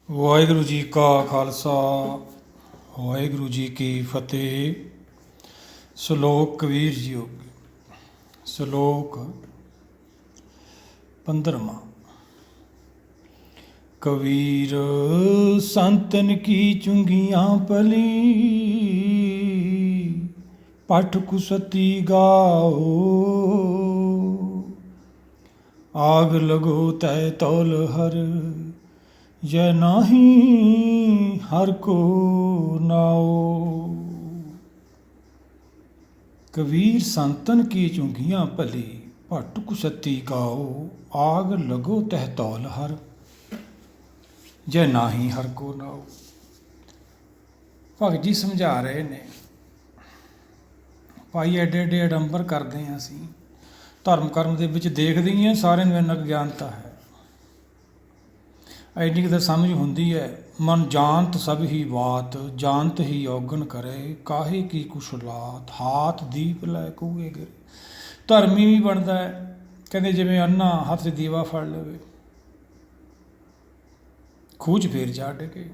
ਵਾਹਿਗੁਰੂ ਜੀ ਕਾ ਖਾਲਸਾ ਵਾਹਿਗੁਰੂ ਜੀ ਕੀ ਫਤਿਹ। ਸ਼ਲੋਕ ਕਬੀਰ ਜੀਓ। ਸ਼ਲੋਕ 15ਵਾਂ। ਕਬੀਰ ਸੰਤਨ ਕੀ ਚੁੰਗੀਆਂ ਪਲੀ, ਪਠ ਕੁਸਤੀ ਗਾਓ। ਆਗ ਲਗੋ ਤੈ ਤੌਲ ਹਰ, ਜੈ ਨਾਹੀਂ ਹਰ ਕੋ ਨਾਓ। ਕਬੀਰ ਸੰਤਨ ਕੀ ਚੁੰਗੀਆਂ ਭਲੀ, ਭੱਟ ਕੁਸਤੀ ਗਾਓ। ਆਗ ਲਗੋ ਤਹਿ ਤੌਲ ਹਰ, ਜੈ ਨਾਹੀਂ ਹਰ ਕੋ ਨਾਓ। ਭਗਤ ਜੀ ਸਮਝਾ ਰਹੇ ਨੇ, ਭਾਈ ਐਡੇ ਐਡੇ ਅਡੰਬਰ ਕਰਦੇ ਹਾਂ ਅਸੀਂ, ਧਰਮ ਕਰਮ ਦੇ ਵਿੱਚ ਦੇਖਦੇ ਹੀ ਹਾਂ ਸਾਰਿਆਂ ਨੂੰ ਇੰਨਾ ਗਿਆਨਤਾ ਹੈ, ਐਡੀ ਕੁ ਤਾਂ ਸਮਝ ਹੁੰਦੀ ਹੈ। ਮਨ ਜਾਣਤ ਸਭ ਹੀ ਬਾਤ, ਜਾਣਤ ਹੀ ਔਗਣ ਕਰੇ। ਕਾਹੇ ਕੀ ਕੁਸ਼ਲਾਤ, ਹਾਥ ਦੀਪ ਲੈ ਕੂਏ ਗਿਰੇ। ਧਰਮੀ ਵੀ ਬਣਦਾ ਹੈ, ਕਹਿੰਦੇ ਜਿਵੇਂ ਅੰਨਾ ਹੱਥ 'ਚ ਦੀਵਾ ਫੜ ਲਵੇ, ਖੂਹ 'ਚ ਫੇਰ ਜਾ ਡਿੱਗੇ।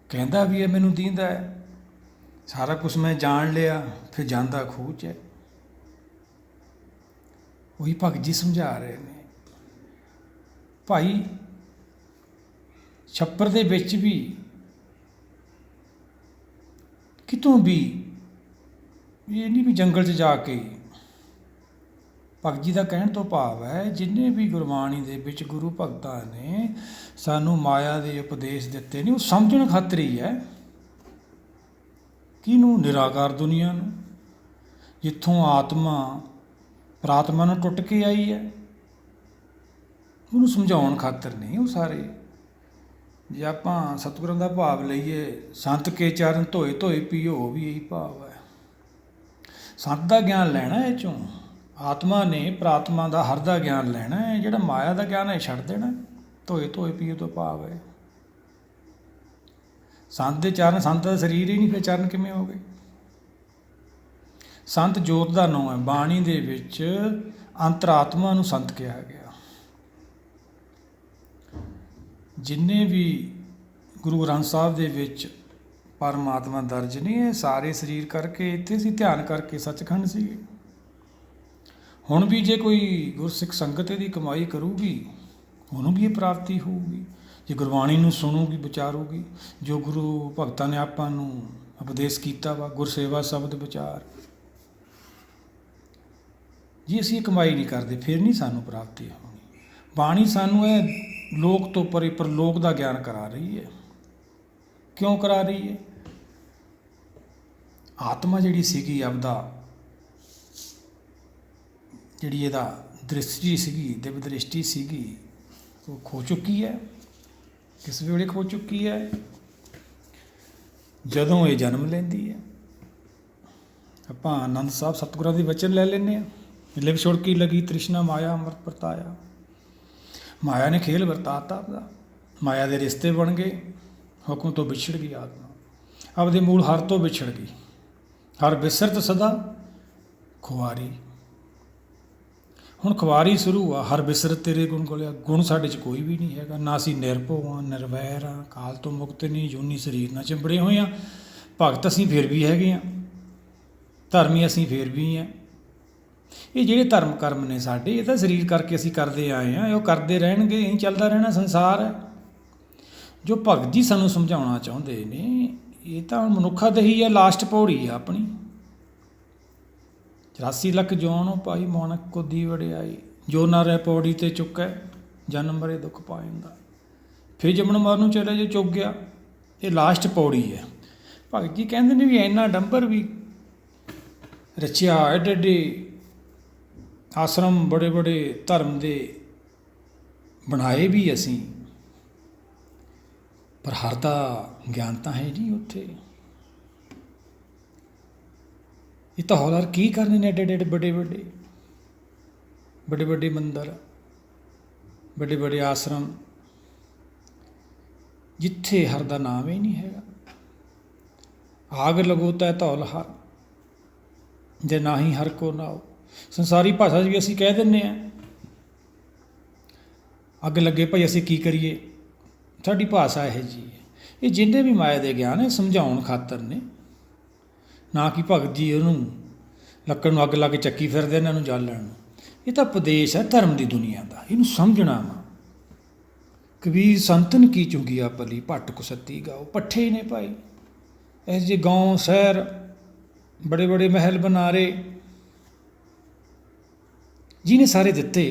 ਕਹਿੰਦਾ ਵੀ ਇਹ ਮੈਨੂੰ ਦੀਂਦਾ ਹੈ, ਸਾਰਾ ਕੁਛ ਮੈਂ ਜਾਣ ਲਿਆ, ਫਿਰ ਜਾਂਦਾ ਖੂਹ 'ਚ ਹੈ। ਉਹੀ ਭਗਤ ਜੀ ਸਮਝਾ ਰਹੇ ਨੇ, ਭਾਈ ਛੱਪਰ ਦੇ ਵਿੱਚ ਵੀ ਕਿਤੋਂ ਵੀ ਇਹ ਨਹੀਂ ਵੀ ਜੰਗਲ 'ਚ ਜਾ ਕੇ। ਭਗਤ ਜੀ ਦਾ ਕਹਿਣ ਤੋਂ ਭਾਵ ਹੈ, ਜਿੰਨੇ ਵੀ ਗੁਰਬਾਣੀ ਦੇ ਵਿੱਚ ਗੁਰੂ ਭਗਤਾਂ ਨੇ ਸਾਨੂੰ ਮਾਇਆ ਦੇ ਉਪਦੇਸ਼ ਦਿੱਤੇ ਨੇ, ਉਹ ਸਮਝਣ ਖਾਤਰ ਹੀ ਹੈ। ਕਿਹਨੂੰ? ਨਿਰਾਕਾਰ ਦੁਨੀਆ ਨੂੰ, ਜਿੱਥੋਂ ਆਤਮਾ ਪ੍ਰਾਤਮਾ ਨੂੰ ਟੁੱਟ ਕੇ ਆਈ ਹੈ, ਉਹਨੂੰ ਸਮਝਾਉਣ ਖਾਤਰ ਨਹੀਂ ਉਹ ਸਾਰੇ। ਜੇ ਆਪਾਂ ਸਤਿਗੁਰਾਂ ਦਾ ਭਾਵ ਲਈਏ, ਸੰਤ ਕੇ ਚਰਨ ਧੋਏ ਧੋਏ ਪੀਓ, ਉਹ ਵੀ ਇਹੀ ਭਾਵ ਹੈ। ਸੰਤ ਦਾ ਗਿਆਨ ਲੈਣਾ ਇਹ 'ਚੋਂ, ਆਤਮਾ ਨੇ ਪ੍ਰਾਤਮਾ ਦਾ ਹਰ ਦਾ ਗਿਆਨ ਲੈਣਾ ਹੈ। ਜਿਹੜਾ ਮਾਇਆ ਦਾ ਗਿਆਨ ਹੈ ਛੱਡ ਦੇਣਾ। ਧੋਏ ਧੋਏ ਪੀਓ ਤੋਂ ਭਾਵ ਹੈ ਸੰਤ ਦੇ ਚਰਨ। ਸੰਤ ਦਾ ਸਰੀਰ ਹੀ ਨਹੀਂ, ਫਿਰ ਚਰਨ ਕਿਵੇਂ ਹੋ ਗਏ? ਸੰਤ ਜੋਤ ਦਾ ਨਾਂ ਹੈ। ਬਾਣੀ ਦੇ ਵਿੱਚ ਅੰਤਰਾਤਮਾ ਨੂੰ ਸੰਤ ਕਿਹਾ ਗਿਆ। ਜਿੰਨੇ ਵੀ ਗੁਰੂ ਗ੍ਰੰਥ ਸਾਹਿਬ ਦੇ ਵਿੱਚ ਪਰਮਾਤਮਾ ਦਰਜ ਨੇ, ਇਹ ਸਾਰੇ ਸਰੀਰ ਕਰਕੇ ਇੱਥੇ ਸੀ, ਧਿਆਨ ਕਰਕੇ ਸੱਚਖੰਡ ਸੀਗੇ। ਹੁਣ ਵੀ ਜੇ ਕੋਈ ਗੁਰਸਿੱਖ ਸੰਗਤ ਇਹਦੀ ਕਮਾਈ ਕਰੂਗੀ, ਉਹਨੂੰ ਵੀ ਇਹ ਪ੍ਰਾਪਤੀ ਹੋਊਗੀ। ਜੇ ਗੁਰਬਾਣੀ ਨੂੰ ਸੁਣੂਗੀ, ਵਿਚਾਰੂਗੀ, ਜੋ ਗੁਰੂ ਭਗਤਾਂ ਨੇ ਆਪਾਂ ਨੂੰ ਉਪਦੇਸ਼ ਕੀਤਾ ਵਾ, ਗੁਰਸੇਵਾ ਸ਼ਬਦ ਵਿਚਾਰ। ਜੇ ਅਸੀਂ ਇਹ ਕਮਾਈ ਨਹੀਂ ਕਰਦੇ, ਫਿਰ ਨਹੀਂ ਸਾਨੂੰ ਪ੍ਰਾਪਤੀ ਹੋਣੀ। ਬਾਣੀ ਸਾਨੂੰ ਇਹ ਲੋਕ ਤੋਂ ਪਰੇ ਪਰਲੋਕ ਦਾ ਗਿਆਨ ਕਰਾ ਰਹੀ ਹੈ। ਕਿਉਂ ਕਰਾ ਰਹੀ ਹੈ? ਆਤਮਾ ਜਿਹੜੀ ਸੀਗੀ ਆਪਦਾ, ਜਿਹੜੀ ਇਹਦਾ ਦ੍ਰਿਸ਼ਟੀ ਸੀਗੀ, ਦਿਵ ਦ੍ਰਿਸ਼ਟੀ ਸੀਗੀ, ਉਹ ਖੋ ਚੁੱਕੀ ਹੈ। ਕਿਸ ਵੇਲੇ ਖੋ ਚੁੱਕੀ ਹੈ? ਜਦੋਂ ਇਹ ਜਨਮ ਲੈਂਦੀ ਹੈ। ਆਪਾਂ ਆਨੰਦ ਸਾਹਿਬ ਸਤਿਗੁਰਾਂ ਦੇ ਵਚਨ ਲੈ ਲੈਂਦੇ ਹਾਂ, ਲਿਵ ਛੁੜਕੀ ਲਗੀ ਤ੍ਰਿਸ਼ਨਾ ਮਾਇਆ ਅੰਮ੍ਰਿਤ ਵਰਤਾਇਆ। ਮਾਇਆ ਨੇ ਖੇਲ ਵਰਤਾਤਾ ਆਪਦਾ, ਮਾਇਆ ਦੇ ਰਿਸ਼ਤੇ ਬਣ ਗਏ, ਹੁਕਮ ਤੋਂ ਵਿਛੜ ਗਈ ਆਤਮਾ, ਆਪਦੇ ਮੂਲ ਹਰ ਤੋਂ ਵਿਛੜ ਗਈ। ਹਰ ਬਿਸਰਤ ਸਦਾ ਖੁਆਰੀ। ਹੁਣ ਖੁਆਰੀ ਸ਼ੁਰੂ ਆ, ਹਰ ਬਿਸਰਤ ਤੇਰੇ ਗੁਣ ਗੋਲਿਆ। ਗੁਣ ਸਾਡੇ 'ਚ ਕੋਈ ਵੀ ਨਹੀਂ ਹੈਗਾ, ਨਾ ਅਸੀਂ ਨਿਰਭਉ ਹਾਂ, ਨਿਰਵੈਰ ਹਾਂ, ਕਾਲ ਤੋਂ ਮੁਕਤ ਨਹੀਂ, ਜੂਨੀ ਸਰੀਰ ਨਾਲ ਚਿੰਬੜੇ ਹੋਏ ਹਾਂ। ਭਗਤ ਅਸੀਂ ਫਿਰ ਵੀ ਹੈਗੇ ਹਾਂ, ਧਰਮੀ ਅਸੀਂ ਫਿਰ ਵੀ ਹਾਂ। ਇਹ ਜਿਹੜੇ ਧਰਮ ਕਰਮ ਨੇ ਸਾਡੇ, ਇਹ ਤਾਂ ਸਰੀਰ ਕਰਕੇ ਅਸੀਂ ਕਰਦੇ ਆਏ ਹਾਂ, ਉਹ ਕਰਦੇ ਰਹਿਣਗੇ, ਇਹੀ ਚੱਲਦਾ ਰਹਿਣਾ ਸੰਸਾਰ ਹੈ। ਜੋ ਭਗਤ ਜੀ ਸਾਨੂੰ ਸਮਝਾਉਣਾ ਚਾਹੁੰਦੇ ਨੇ, ਇਹ ਤਾਂ ਮਨੁੱਖਾ ਦਹੀ ਹੈ, ਲਾਸਟ ਪੌੜੀ ਆ ਆਪਣੀ। 84 ਲੱਖ ਜੋਨ ਭਾਈ ਮਾਨਕ ਕੋ ਦੀ ਵਡਿਆਈ, ਜੋ ਨਾ ਰਹਿ ਪੌੜੀ ਤੇ ਚੁੱਕੈ, ਜਨਮ ਮਰੇ ਦੁੱਖ ਪਾਇੰਦਾ। ਫਿਰ ਜੰਮਣ ਮਰਨ ਨੂੰ ਚਲੇ ਜੇ ਚੁੱਕ ਗਿਆ, ਇਹ ਲਾਸਟ ਪੌੜੀ ਹੈ। ਭਗਤ ਜੀ ਕਹਿੰਦੇ ਨੇ ਵੀ ਇੰਨਾ ਡੰਬਰ ਵੀ ਰਚਿਆ, ਐਡੇ ਐਡੇ ਆਸ਼ਰਮ, ਬੜੇ ਬੜੇ ਧਰਮ ਦੇ ਬਣਾਏ ਵੀ ਅਸੀਂ, ਪਰ ਹਰ ਦਾ ਗਿਆਨ ਤਾਂ ਹੈ ਨਹੀਂ ਉੱਥੇ। ਇਹ ਤਾਂ ਹੌਲਦਾਰ ਕੀ ਕਰਨੇ ਨੇ? ਐਡੇ ਐਡੇ ਵੱਡੇ ਵੱਡੇ ਵੱਡੇ ਵੱਡੇ ਮੰਦਰ, ਵੱਡੇ ਵੱਡੇ ਆਸ਼ਰਮ, ਜਿੱਥੇ ਹਰ ਦਾ ਨਾਮ ਹੀ ਨਹੀਂ ਹੈਗਾ। ਆਗ ਲਗੋ ਤੈ ਧੌਲ ਹਰ, ਜੇ ਨਾਹੀਂ ਹਰ ਕੋ ਨਾਓ। ਸੰਸਾਰੀ ਭਾਸ਼ਾ 'ਚ ਵੀ ਅਸੀਂ ਕਹਿ ਦਿੰਦੇ ਹਾਂ, ਅੱਗ ਲੱਗੇ ਭਾਈ ਅਸੀਂ ਕੀ ਕਰੀਏ, ਸਾਡੀ ਭਾਸ਼ਾ ਇਹੋ ਜਿਹੀ ਹੈ। ਇਹ ਜਿੰਨੇ ਵੀ ਮਾਇਆ ਦੇ ਗਿਆਨ ਇਹ ਸਮਝਾਉਣ ਖਾਤਰ ਨੇ, ਨਾ ਕਿ ਭਗਤ ਜੀ ਉਹਨੂੰ ਲੱਕੜ ਨੂੰ ਅੱਗ ਲਾ ਕੇ ਚੱਕੀ ਫਿਰਦੇ ਇਹਨਾਂ ਨੂੰ ਜਾਲਣ ਨੂੰ। ਇਹ ਤਾਂ ਉਪਦੇਸ਼ ਹੈ ਧਰਮ ਦੀ ਦੁਨੀਆ ਦਾ, ਇਹਨੂੰ ਸਮਝਣਾ ਵਾ। ਕਬੀਰ ਸੰਤਨ ਕੀ ਚੁੰਗੀਆ ਪਲੀ, ਭੱਟ ਕੁਸੱਤੀ ਗਾਓ। ਪੱਠੇ ਹੀ ਨੇ ਭਾਈ, ਇਹ ਜਿਹੇ ਗਾਉਂ ਸ਼ਹਿਰ, ਬੜੇ ਬੜੇ ਮਹਿਲ ਬਨਾਰੇ, ਜਿਹਨੇ ਸਾਰੇ ਦਿੱਤੇ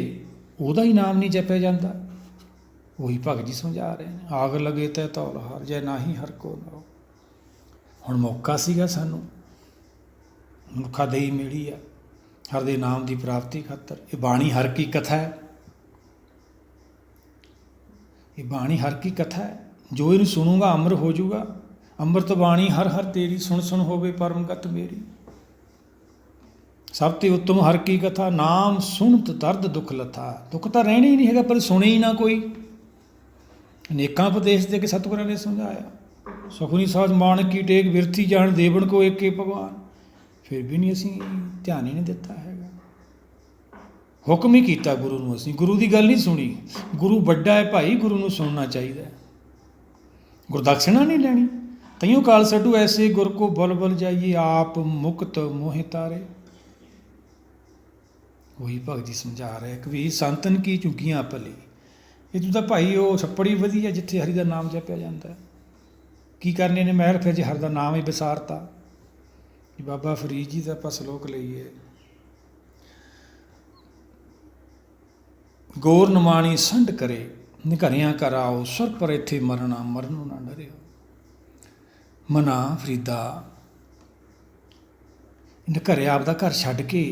ਉਹਦਾ ਹੀ ਨਾਮ ਨਹੀਂ ਜਪਿਆ ਜਾਂਦਾ। ਉਹੀ ਭਗਤ ਜੀ ਸਮਝਾ ਰਹੇ ਨੇ, ਆਗ ਲਗੇ ਤੈ ਧੌਲ ਹਾਰ, ਜੈ ਨਾਹੀ ਹਰ ਕੋ ਨਾਉ। ਹੁਣ ਮੌਕਾ ਸੀਗਾ ਸਾਨੂੰ, ਮਨੁੱਖਾ ਦੇਈ ਮਿਲੀ ਆ ਹਰ ਦੇ ਨਾਮ ਦੀ ਪ੍ਰਾਪਤੀ ਖਾਤਰ। ਇਹ ਬਾਣੀ ਹਰ ਕੀ ਕਥਾ ਹੈ, ਇਹ ਬਾਣੀ ਹਰ ਕੀ ਕਥਾ ਹੈ। ਜੋ ਇਹਨੂੰ ਸੁਣੂਗਾ ਅਮਰ ਹੋ ਜਾਊਗਾ। ਅੰਮ੍ਰਿਤ ਬਾਣੀ ਹਰ ਹਰ ਤੇਰੀ, ਸੁਣ ਸੁਣ ਹੋਵੇ ਪਰਮਗਤ ਮੇਰੀ। ਸਭ ਤੋਂ ਉੱਤਮ ਹਰ ਕੀ ਕਥਾ, ਨਾਮ ਸੁਣਤ ਦਰਦ ਦੁੱਖ ਲੱਥਾ। ਦੁੱਖ ਤਾਂ ਰਹਿਣਾ ਹੀ ਨਹੀਂ ਹੈਗਾ, ਪਰ ਸੁਣੇ ਹੀ ਨਾ ਕੋਈ। ਅਨੇਕਾਂ ਉਪਦੇਸ਼ ਦੇ ਕੇ ਸਤਿਗੁਰਾਂ ਨੇ ਸਮਝਾਇਆ। ਸੁਖਨੀ ਸਾਜ ਮਾਣਕੀ ਟੇਕ, ਬਿਰਥੀ ਜਾਣ ਦੇਵਨ ਕੋ ਏਕੇ ਭਗਵਾਨ। ਫਿਰ ਵੀ ਨਹੀਂ ਅਸੀਂ ਧਿਆਨ ਹੀ ਨਹੀਂ ਦਿੱਤਾ ਹੈਗਾ। ਹੁਕਮ ਹੀ ਕੀਤਾ ਗੁਰੂ ਨੂੰ, ਅਸੀਂ ਗੁਰੂ ਦੀ ਗੱਲ ਨਹੀਂ ਸੁਣੀ। ਗੁਰੂ ਵੱਡਾ ਹੈ ਭਾਈ, ਗੁਰੂ ਨੂੰ ਸੁਣਨਾ ਚਾਹੀਦਾ। ਗੁਰਦਕਸ਼ਣਾ ਨਹੀਂ ਲੈਣੀ। ਤਈਓ ਕਾਲ ਛੱਡੂ ਐਸੇ ਗੁਰ ਕੋ ਬਲ ਬਲ ਜਾਈਏ, ਆਪ ਮੁਕਤ ਮੋਹਿ ਤਾਰੇ। ਉਹੀ ਭਗਤ ਜੀ ਸਮਝਾ ਰਹੇ ਕਬੀਰ ਸੰਤਨ ਕੀ ਝੁੱਗੀਆਂ ਭਲੀ। ਇਹ ਤੂੰ ਤਾਂ ਭਾਈ ਉਹ ਛੱਪੜ ਹੀ ਵਧੀਆ ਜਿੱਥੇ ਹਰੀ ਦਾ ਨਾਮ ਜਪਿਆ ਜਾਂਦਾ। ਕੀ ਕਰਨੇ ਨੇ ਮਹਿਲ ਫਿਰ ਜੇ ਹਰ ਦਾ ਨਾਮ ਹੀ ਵਿਸਾਰਤਾ। ਬਾਬਾ ਫਰੀਦ ਜੀ ਦਾ ਆਪਾਂ ਸਲੋਕ ਲਈਏ, ਗੌਰ ਨਮਾਣੀ ਸੰਢ ਕਰੇ, ਨਿਘਰਿਆਂ ਘਰ ਆਓ, ਸੁਰ ਪਰ ਇੱਥੇ ਮਰਨਾ, ਮਰਨੋਂ ਨਾ ਡਰਿਓ। ਮਨਾ ਫਰੀਦਾ ਇਹਨੇ ਘਰੇ ਆਪਦਾ ਘਰ ਛੱਡ ਕੇ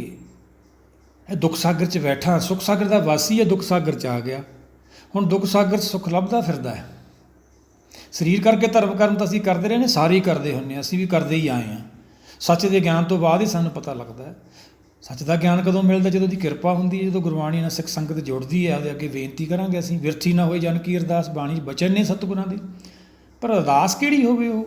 ਇਹ ਦੁੱਖ ਸਾਗਰ 'ਚ ਬੈਠਾ। ਸੁੱਖ ਸਾਗਰ ਦਾ ਵਾਸੀ ਹੈ, ਦੁੱਖ ਸਾਗਰ 'ਚ ਆ ਗਿਆ। ਹੁਣ ਦੁੱਖ ਸਾਗਰ 'ਚ ਸੁੱਖ ਲੱਭਦਾ ਫਿਰਦਾ ਹੈ। ਸਰੀਰ ਕਰਕੇ ਧਰਮ ਕਰਮ ਤਾਂ ਅਸੀਂ ਕਰਦੇ ਰਹੇ ਨੇ, ਸਾਰੇ ਹੀ ਕਰਦੇ ਹੁੰਦੇ ਹਾਂ, ਅਸੀਂ ਵੀ ਕਰਦੇ ਹੀ ਆਏ ਹਾਂ। ਸੱਚ ਦੇ ਗਿਆਨ ਤੋਂ ਬਾਅਦ ਹੀ ਸਾਨੂੰ ਪਤਾ ਲੱਗਦਾ ਹੈ। ਸੱਚ ਦਾ ਗਿਆਨ ਕਦੋਂ ਮਿਲਦਾ? ਜਦੋਂ ਦੀ ਕਿਰਪਾ ਹੁੰਦੀ ਹੈ, ਜਦੋਂ ਗੁਰਬਾਣੀ ਨਾਲ ਸਿੱਖ ਸੰਗਤ ਜੁੜਦੀ ਹੈ। ਉਹਦੇ ਅੱਗੇ ਬੇਨਤੀ ਕਰਾਂਗੇ ਅਸੀਂ, ਵਿਰਥੀ ਨਾ ਹੋਏ ਜਨ ਕੀ ਅਰਦਾਸ। ਬਾਣੀ 'ਚ ਬਚਨ ਨੇ ਸਤਿਗੁਰਾਂ ਦੇ, ਪਰ ਅਰਦਾਸ ਕਿਹੜੀ ਹੋਵੇ? ਉਹ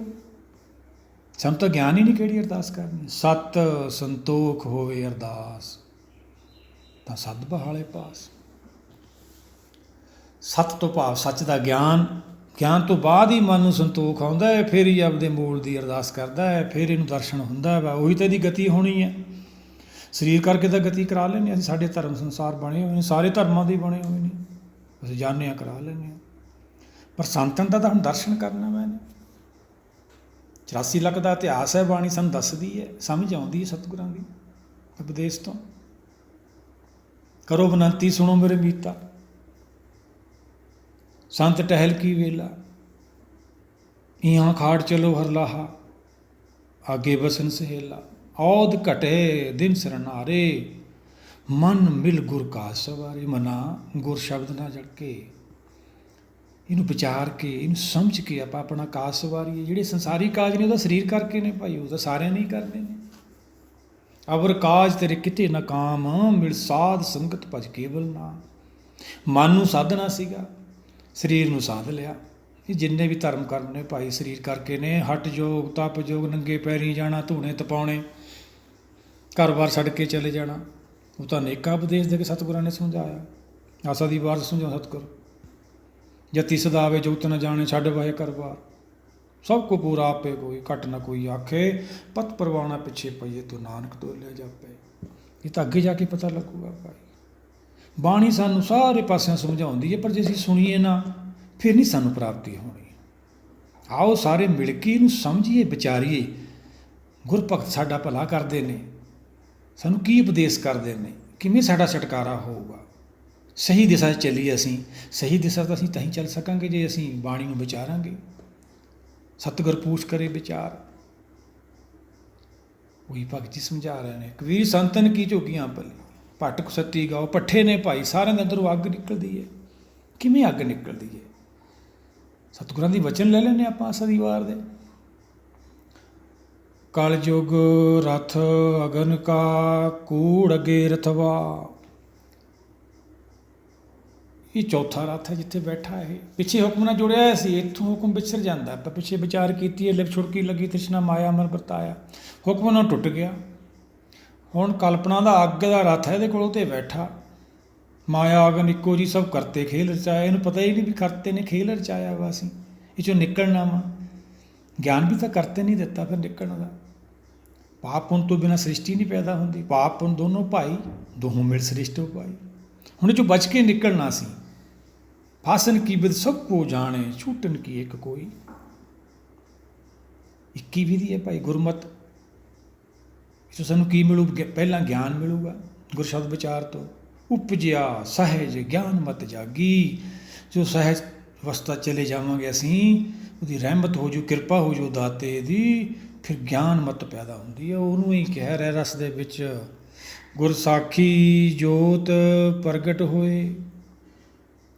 ਸਾਨੂੰ ਤਾਂ ਗਿਆਨ ਹੀ ਨਹੀਂ ਕਿਹੜੀ ਅਰਦਾਸ ਕਰਨੀ। ਸਤ ਸੰਤੋਖ ਹੋਵੇ ਅਰਦਾਸ, ਤਾਂ ਸੱਦ ਬਹਾਲੇ ਪਾਸ। ਸੱਤ ਤੋਂ ਭਾਵ ਸੱਚ ਦਾ ਗਿਆਨ। ਗਿਆਨ ਤੋਂ ਬਾਅਦ ਹੀ ਮਨ ਨੂੰ ਸੰਤੋਖ ਆਉਂਦਾ ਹੈ, ਫਿਰ ਹੀ ਆਪਦੇ ਮੂਲ ਦੀ ਅਰਦਾਸ ਕਰਦਾ ਹੈ, ਫਿਰ ਇਹਨੂੰ ਦਰਸ਼ਨ ਹੁੰਦਾ ਵਾ। ਉਹੀ ਤਾਂ ਇਹਦੀ ਗਤੀ ਹੋਣੀ ਹੈ। ਸਰੀਰ ਕਰਕੇ ਤਾਂ ਗਤੀ ਕਰਾ ਲੈਂਦੇ ਅਸੀਂ। ਸਾਡੇ ਧਰਮ ਸੰਸਾਰ ਬਣੇ ਹੋਏ ਨੇ, ਸਾਰੇ ਧਰਮਾਂ ਦੇ ਬਣੇ ਹੋਏ ਨੇ, ਅਸੀਂ ਜਾਣਦੇ ਹਾਂ, ਕਰਾ ਲੈਂਦੇ ਹਾਂ। ਪਰ ਸੰਤਨ ਦਾ ਤਾਂ ਹੁਣ ਦਰਸ਼ਨ ਕਰਨਾ। ਮੈਨੇ 84 ਲੱਖ ਦਾ ਇਤਿਹਾਸ ਹੈ, ਬਾਣੀ ਸਾਨੂੰ ਦੱਸਦੀ ਹੈ, ਸਮਝ ਆਉਂਦੀ ਹੈ ਸਤਿਗੁਰਾਂ ਦੀ ਉਪਦੇਸ਼ ਤੋਂ। ਕਰੋ ਬੇਨਤੀ ਸੁਣੋ ਮੇਰੇ ਮੀਤਾ, ਸੰਤ ਟਹਿਲ ਕੀ ਵੇਲਾ, ਇਹਾਂ ਖਾੜ ਚਲੋ ਹਰ ਲਾਹਾ, ਆਗੇ ਬਸਨ ਸਹੇਲਾ। ਔਦ ਘਟੇ ਦਿਨ ਸਰਨਾਰੇ, ਮਨ ਮਿਲ ਗੁਰ ਕਾ ਸਵਾਰੇ। ਮਨਾ ਗੁਰ ਸ਼ਬਦ ਨਾ ਜੜ ਕੇ, ਇਹਨੂੰ ਵਿਚਾਰ ਕੇ, ਇਹਨੂੰ ਸਮਝ ਕੇ ਆਪਾਂ ਆਪਣਾ ਕਾਜ ਸਵਾਰੀਏ। ਜਿਹੜੇ ਸੰਸਾਰੀ ਕਾਜ ਨੇ ਉਹਦਾ ਸਰੀਰ ਕਰਕੇ ਨੇ ਭਾਈ, ਉਹ ਤਾਂ ਸਾਰਿਆਂ ਨੇ ਹੀ ਕਰਦੇ ਨੇ। ਅਵਰ ਕਾਜ ਤੇਰੇ ਕਿਤੇ ਨਾ ਕਾਮ, ਮਿਲ ਸਾਧ ਸੰਗਤ ਭਜ ਕੇਵਲ ਨਾਮ। ਮਨ ਨੂੰ ਸਾਧਨਾ ਸੀਗਾ, ਸਰੀਰ ਨੂੰ ਸਾਧ ਲਿਆ। ਇਹ ਜਿੰਨੇ ਵੀ ਧਰਮ ਕਰਮ ਨੇ ਭਾਈ ਸਰੀਰ ਕਰਕੇ ਨੇ। ਹੱਠ ਯੋਗ, ਤਪ ਯੋਗ, ਨੰਗੇ ਪੈਰੀ ਜਾਣਾ, ਧੂਣੇ ਤਪਾਉਣੇ, ਘਰ-ਬਾਰ ਛੱਡ ਕੇ ਚਲੇ ਜਾਣਾ, ਉਹ ਤਾਂ ਅਨੇਕਾਂ ਉਪਦੇਸ਼ ਦੇ ਕੇ ਸਤਿਗੁਰਾਂ ਨੇ ਸਮਝਾਇਆ। ਆਸਾ ਦੀ ਵਾਰ ਸਮਝਾਓ ਸਤਿਗੁਰ, ਜਤੀ ਸਦਾਵੇ ਜੁਗਤ ਨ ਜਾਣੇ, ਛੱਡ ਵਾਹੇ ਘਰ-ਬਾਰ, ਸਭ ਕੋ ਪੂਰਾ ਆਪੇ ਕੋਈ, ਘੱਟ ਨਾ ਕੋਈ ਆਖੇ, ਪਤ ਪਰਵਾਣਾ ਪਿੱਛੇ ਪਈਏ, ਤੂੰ ਨਾਨਕ ਤੋਲਿਆ ਜਾਪੇ। ਇਹ ਤਾਂ ਅੱਗੇ ਜਾ ਕੇ ਪਤਾ ਲੱਗੂਗਾ ਭਾਈ। ਬਾਣੀ ਸਾਨੂੰ ਸਾਰੇ ਪਾਸਿਓਂ ਸਮਝਾਉਂਦੀ ਹੈ, ਪਰ ਜੇ ਅਸੀਂ ਸੁਣੀਏ ਨਾ, ਫਿਰ ਨਹੀਂ ਸਾਨੂੰ ਪ੍ਰਾਪਤੀ ਹੋਣੀ। ਆਓ ਸਾਰੇ ਮਿਲ ਕੇ ਇਹਨੂੰ ਸਮਝੀਏ, ਵਿਚਾਰੀਏ। ਗੁਰਭਗਤ ਸਾਡਾ ਭਲਾ ਕਰਦੇ ਨੇ, ਸਾਨੂੰ ਕੀ ਉਪਦੇਸ਼ ਕਰਦੇ ਨੇ, ਕਿਵੇਂ ਸਾਡਾ ਛੁਟਕਾਰਾ ਹੋਊਗਾ। ਸਹੀ ਦਿਸ਼ਾ 'ਚ ਚੱਲੀਏ ਅਸੀਂ। ਸਹੀ ਦਿਸ਼ਾ ਤਾਂ ਅਸੀਂ ਤਾਂ ਹੀ ਚੱਲ ਸਕਾਂਗੇ ਜੇ ਅਸੀਂ ਬਾਣੀ ਨੂੰ ਵਿਚਾਰਾਂਗੇ। ਸਤਿਗੁਰ ਪੂਛ ਕਰੇ ਵਿਚਾਰ। ਉਹੀ ਭਗਤ ਜੀ ਸਮਝਾ ਰਹੇ ਨੇ, ਕਬੀਰ ਸੰਤਨ ਕੀ ਝੋਗੀਆਂ ਭਲੀ, ਭੱਟ ਕੁਸੱਤੀ ਗਾਓ। ਪੱਠੇ ਨੇ ਭਾਈ, ਸਾਰਿਆਂ ਦੇ ਅੰਦਰੋਂ ਅੱਗ ਨਿਕਲਦੀ ਹੈ। ਕਿਵੇਂ ਅੱਗ ਨਿਕਲਦੀ ਹੈ? ਸਤਿਗੁਰਾਂ ਦੀ ਵਚਨ ਲੈ ਲੈਂਦੇ ਆਪਾਂ ਸਦੀਵਾਰ ਦੇ। ਕਲ ਯੁਗ ਰਥ ਅਗਨ ਕਾ, ਕੂੜ ਅਗੇ ਰਥਵਾ। ਇਹ ਚੌਥਾ ਰੱਥ ਹੈ ਜਿੱਥੇ ਬੈਠਾ ਇਹ। ਪਿੱਛੇ ਹੁਕਮ ਨਾਲ ਜੁੜਿਆ ਹੋਇਆ ਸੀ, ਇੱਥੋਂ ਹੁਕਮ ਵਿਛੜ ਜਾਂਦਾ। ਆਪਾਂ ਪਿੱਛੇ ਵਿਚਾਰ ਕੀਤੀ ਹੈ, ਲਿਵ ਛੁੜਕੀ ਲੱਗੀ ਤ੍ਰਿਸ਼ਨਾ ਮਾਇਆ ਅਮਰ ਵਰਤਾਇਆ, ਹੁਕਮ ਨਾਲ ਟੁੱਟ ਗਿਆ। ਹੁਣ ਕਲਪਨਾ ਦਾ ਅੱਗ ਦਾ ਰੱਥ ਹੈ ਇਹਦੇ ਕੋਲ, ਉਹ 'ਤੇ ਬੈਠਾ। ਮਾਇਆ ਅਗਨ ਇੱਕੋ ਜੀ ਸਭ ਕਰਤੇ ਖੇਲ ਰਚਾਇਆ। ਇਹਨੂੰ ਪਤਾ ਹੀ ਨਹੀਂ ਵੀ ਕਰਤੇ ਨੇ ਖੇਲ ਰਚਾਇਆ ਵਾ, ਅਸੀਂ ਇਹ 'ਚੋਂ ਨਿਕਲਣਾ ਵਾ। ਗਿਆਨ ਵੀ ਤਾਂ ਕਰਤੇ ਨਹੀਂ ਦਿੱਤਾ ਫਿਰ ਨਿਕਲਣ ਦਾ। ਪਾਪ ਪੁੰਨ ਤੋਂ ਬਿਨਾਂ ਸ੍ਰਿਸ਼ਟੀ ਨਹੀਂ ਪੈਦਾ ਹੁੰਦੀ। ਪਾਪ ਪੁੰਨ ਦੋਨੋਂ ਭਾਈ, ਦੋਹੋਂ ਮਿਲ ਸ੍ਰਿਸ਼ਟੋ ਪਾਈ। ਹੁਣ ਇਹ 'ਚੋਂ ਬਚ ਕੇ ਨਿਕਲਣਾ ਸੀ। ਫਾਸਨ ਕੀ ਬਿਦ ਸਭ ਕੋ ਜਾਣੇ, ਛੂਟਨ ਕੀ ਇੱਕ ਕੋਈ। 21 ਵਿਧੀ ਹੈ ਭਾਈ ਗੁਰਮਤਿ। ਇਸ ਤੋਂ ਸਾਨੂੰ ਕੀ ਮਿਲੂ? ਪਹਿਲਾਂ ਗਿਆਨ ਮਿਲੂਗਾ ਗੁਰ ਸ਼ਬਦ ਵਿਚਾਰ ਤੋਂ। ਉਪਜਿਆ ਸਹਿਜ ਗਿਆਨ ਮਤ ਜਾਗੀ। ਜੋ ਸਹਿਜ ਅਵਸਥਾ ਚਲੇ ਜਾਵਾਂਗੇ ਅਸੀਂ, ਉਹਦੀ ਰਹਿਮਤ ਹੋ ਜੂ, ਕਿਰਪਾ ਹੋ ਜੂ ਦਾਤੇ ਦੀ, ਫਿਰ ਗਿਆਨ ਮਤ ਪੈਦਾ ਹੁੰਦੀ ਹੈ। ਉਹਨੂੰ ਹੀ ਕਹਿ ਰਿਹਾ ਰਸ ਦੇ ਵਿੱਚ, ਗੁਰ ਸਾਖੀ ਜੋਤ ਪ੍ਰਗਟ ਹੋਏ।